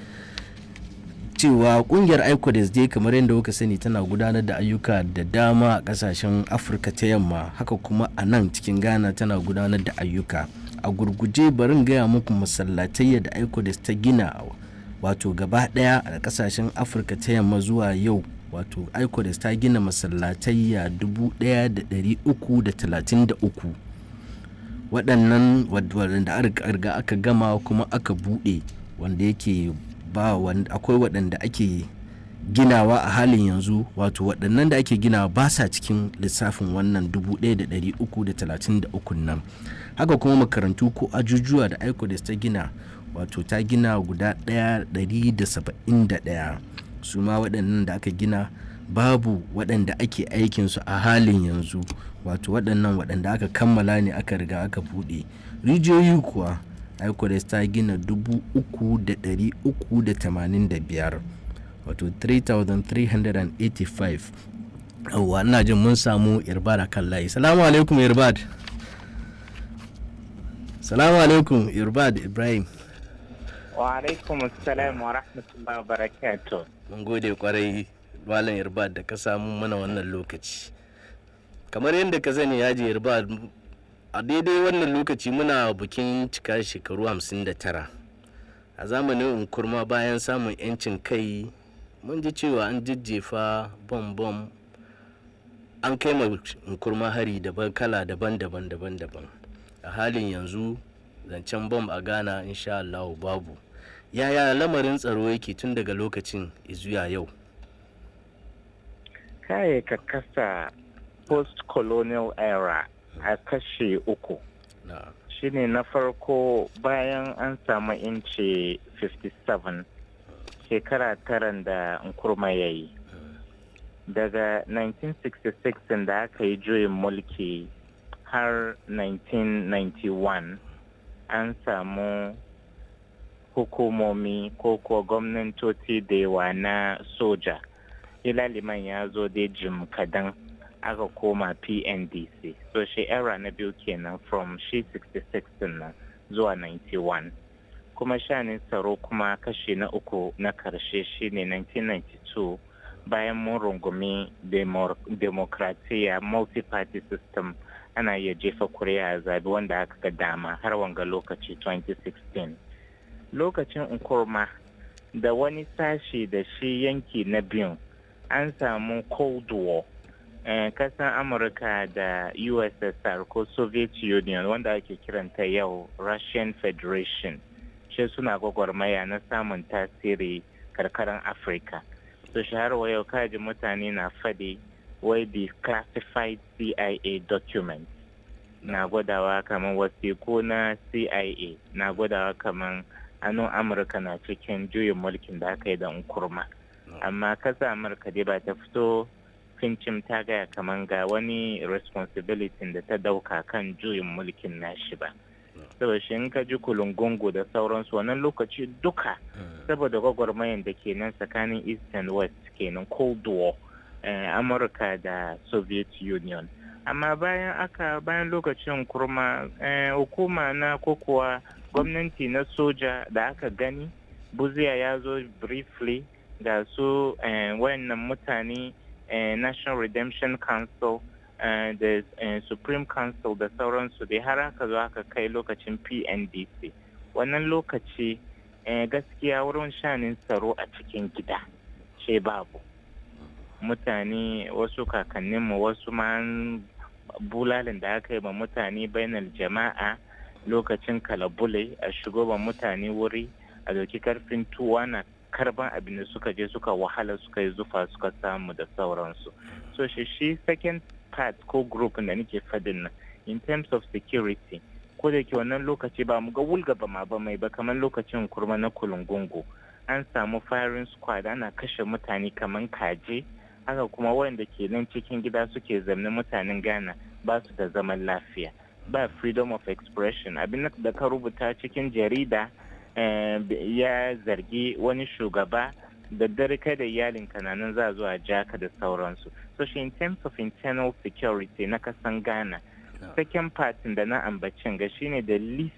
Speaker 4: cewa kungiyar ICODES dai kamar yadda kuka sani tana gudanar da ayyuka da dama a kasashen Afirka ta yamma, haka kuma a nan cikin Ghana tana gudanar da ayyuka. A gurguje barin gaya muku masallatai da ICODES ta gina wato gaba daya a kasashen Afirka ta yamma zuwa yau. Wato ICODES ta gina masallatayya 1333, waɗannan wadanda arga aka gama kuma aka buɗe, wanda yake akwai waɗanda ake ginawa a halin yanzu, wato waɗannan da ake ginawa ba sa cikin lissafin wannan 1333 nan. Haka kuma makarantu ko ajujuwa da ICODES ta gina, wato ta gina guda 171. su ma waɗannan da aka gina babu waɗanda ake aikinsu a halin yanzu, wato waɗanda aka kammala ne aka riga aka buɗe. Rijiyoyi kuwa ICODES ta gina 3,385, wato 3,385. Yawwa, ina jin mun samu Irbad a kan layi. Salamu alaikum Irbad. Salamu alaikum Irbad Ibrahim.
Speaker 8: Wa alaikum assalam wa rahmatullahi wa barakatuh.
Speaker 4: Mun gode kwarai Malam Irbad da ka samu mana wannan lokaci. Kamar yadda ka sani yaji Irbad, a daidai wannan lokaci muna bikin cika shekaru 59. A zamanin Nkrumah bayan samun 'yancin kai, mun ji cewa an jijjefa bom an kai ma Nkrumah hari kala daban-daban. A halin yanzu zancen bom a Ghana insha Allah babu. Yaya lamarin tsaro yake tun daga lokacin zuwa yau?
Speaker 8: Kai ka kasa post-colonial era a kashe uku. Shine na farko bayan an samu inci 57, shekara taran da Nkrumah ya yi. Daga 1966 da aka yi juyin mulki har 1991 an samu hukumomi ko kuwa gwamnatoci da yawa na soja. Liman ya zo dai jim kadan aka koma PNDC. So shi era na biyu kenan from shi 66 nan zuwa 91. Kuma shanin tsaro kuma kashi na uku na karshe shine 1992 bayan mun rungumi demokratiya multi-party system, ana iya jefa kuri'a a zabi wanda aka ga dama har wanga lokaci 2016. Lokacin Nkrumah da wani sashi da shi yanki na biyun an samu Cold War. Kasan Amurka da USSR ko Soviet Union wanda ake kiranta yau Russian Federation shi suna gwagwarmaya na samun tasiri karkaran Afirka. So shi har wa yau kaji mutane na fadi wai the classified CIA documents na gwadawa kamar wasiku na CIA na gwadawa kamar hannun Amurka na cikin juyin mulkin da aka yi da Nkrumah. Amma kasa Amurka dai ba ta fito fincim ta gaya kamar ga wani responsibility da ta dauka kan juyin mulkin nashi ba. Saboda shi in ka ji kulungungu da sauransu wannan lokaci duka saboda gwagwarmayan da ke nan tsakanin East and West kenan Cold War, Amurka da Soviet Union. Amma bayan lokacin kurma hukuma na kokowa gwamnati na soja da aka gani Buziya ya zo briefly ga su wayannan mutane National Redemption Council da Supreme Council da sauransu dai har aka zo aka kai lokacin PNDC. Wannan lokaci gaskiya wurin shanin tsaro a cikin gida ce babu. Mutane wasu kakanninmu wasu ma bulalin da aka yi ma mutane bainal jama'a lokacin kalabule a shigo ba mutane wuri a doki karfin tuwa na karban abin da suka je suka wahala suka yi zufa suka samu da sauransu. So shi second part ko group da nake fadin nan in terms of security ko da ke wannan lokaci ba mu ga wulga ba ma ba mai ba kamar lokacin kurma na kulungungu an samu firing squad ana kashe mutane kamar kaje haka kuma wanda ke nan cikin gida suke zamne mutanen Ghana ba su da zaman lafiya ba freedom of expression abin da ka rubuta cikin jarida ya zargi wani shugaba da dare kai da iyalin kananan za zuwa jaka da sauransu. So shi in terms of internal security na kasan Ghana second part da na ambacin ga shine the least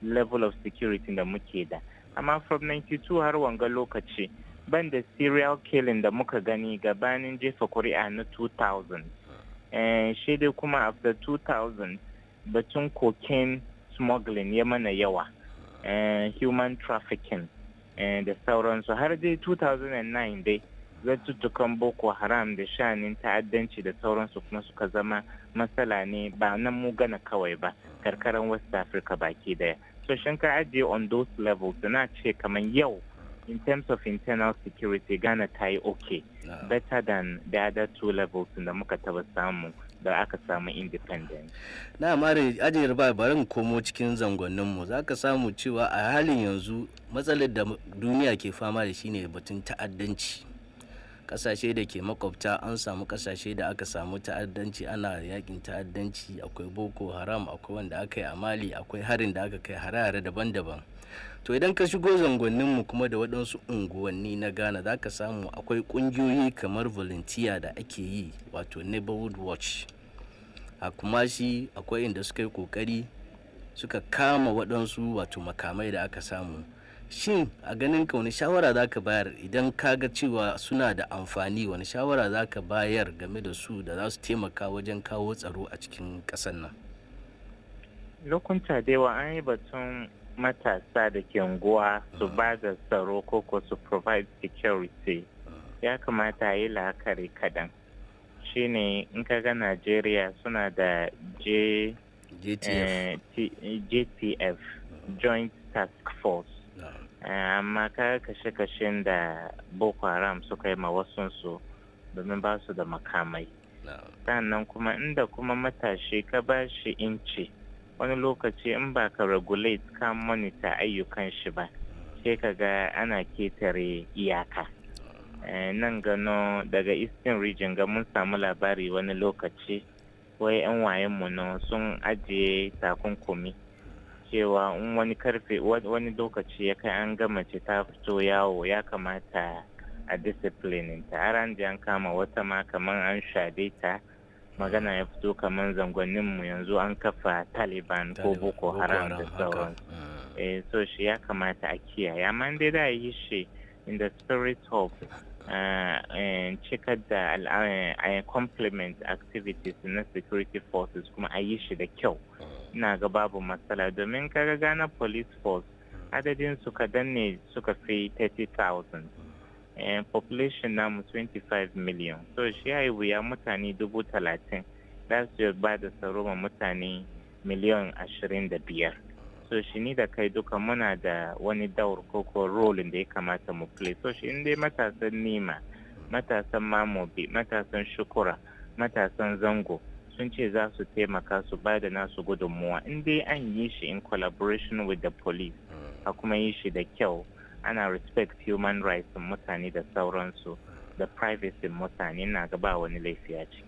Speaker 8: level of security da muke da. Amma from 92 har wanga lokaci ban da serial killing da muka gani gabanin jefa kuri'a na 2000. Shi dai kuma after 2000 batun cocaine smuggling ya mana yawa. Human trafficking da sauransu har dai 2009 dai zattutukan Boko Haram da shanin ta'addanci da sauransu kuma suka zama matsala ne ba nan mu Gana kawai ba karkaran West Africa baki daya. So shin ka ajiye on those levels na ce kamar yau in terms of internal security Ghana ta yi okay better than the other two levels da muka taba samu da aka samu independence.
Speaker 4: Na mare ajiyar ba barin komo cikin zangonninmu za ka samu cewa a halin yanzu matsalar da duniya ke fama da shi ne batun ta'addanci. Kasashe da ke makwabta an samu kasashe da aka samu ta'addanci ana yakin ta'addanci akwai Boko Haram akwai wanda aka yi a Mali akwai harin da aka kai hare-hare daban-daban. To idan ka shigo zangonninmu kuma da waɗansu unguwanni na Ghana za ka samu akwai ƙungiyoyi kamar volunteer da ake yi wato neighborhood watch. A kuma shi akwai inda suka yi ƙoƙari suka kama waɗansu wato makamai da aka samu. Shin a ganin ka wani shawara za ka bayar idan ka ga cewa suna da amfani wani shawara za ka bayar game da su da za su taimaka wajen kawo tsaro a cikin ƙasar nan?
Speaker 8: Lokunta da yawa an yi batun matasa da ke unguwa su ba da tsaro ko su provide security ya kamata a yi la'akari kadan shine in ka ga Najeriya suna da JTF Joint Task Force amma ka kashe-kashen da Boko Haram suka yi ma wasunsu domin ba su da makamai sannan kuma inda kuma matashi ka ba shi inci wani lokaci in ba ka regulate kan monitor ayyukan shi ba sai ka ga ana ketare iyaka nan gano daga eastern region ga mun samu labari wani lokaci wai yan wayenmu no sun ajiye takunkumi cewa in wani karfe wani lokaci ya kai an ga mace ta fito yawo ya kamata a discipline ta aran an kama wata ma kaman an shade ta magana ya fito kamar zangonninmu yanzu an kafa Taliban ko Boko Haram da sauran. So shi ya kamata a kiyaye. Amma dai da yi shi in the spirit of cikar da complement activities na security forces kuma a yi shi da kyau. Ina ga babu matsala domin kaga Ghana police force adadin su kadan ne suka fi 30,000 and population namu 25 million. So shi ya yi wuya mutane 30,000 za su ba da tsaro ma mutane miliyan 25. So shi ni da kai duka muna da wani daur ko role da ya kamata mu play. So shi inda matasan Nima, matasan Mamobi, matasan Shukura, matasan Zango sun ce za su taimaka su ba da nasu gudunmuwa in dai an yi shi in collaboration with the police, a kuma yi shi da kyau, ana respect human rights mutane da sauransu da privacy mutane, na gaba wani laifi a ciki.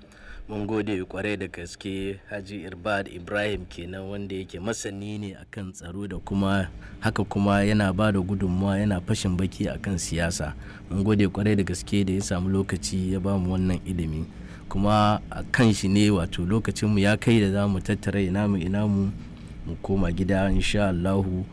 Speaker 4: Mun gode kwarai da gaske Haji Irbad Ibrahim kenan, wanda yake masani ne akan tsaro da kuma haka kuma yana ba da gudunmuwa, yana fashin baki akan siyasa. Mun gode kwarai da gaske da ya samu lokaci ya ba mu wannan ilimi, kuma a kan shi ne wato lokacinmu ya kai da za mu tattara ina mu koma gida insha Allahu.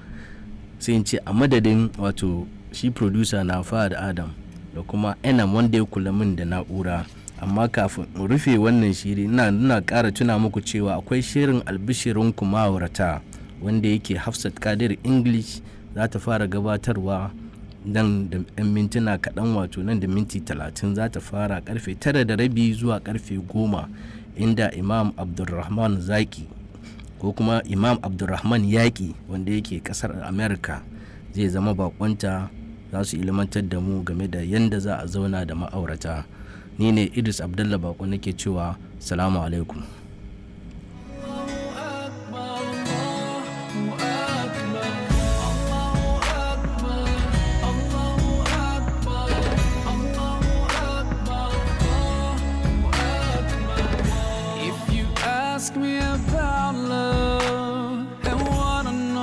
Speaker 4: Sai in ce a madadin wato shi producer na Fahad Adam da kuma Enam wanda ya kula min da na'ura. Amma kafin in rufe wannan shiri ina ƙara tuna muku cewa akwai shirin albishirin ku ma'aurata wanda yake Hafsat Kadir English za ta fara gabatarwa nan da 'yan mintuna kaɗan, wato nan da minti 30 za ta fara karfe 9:30 zuwa karfe 10, inda Imam Abdulrahman Zaki ko kuma Imam Abdulrahman Yaki wanda yake ƙasar America zai zama bakonta. Za su ilimantar da mu game da yadda za a zauna da ma'aurata. Ni ne Idris Abdullah Bako nake cewa salamu alaikum.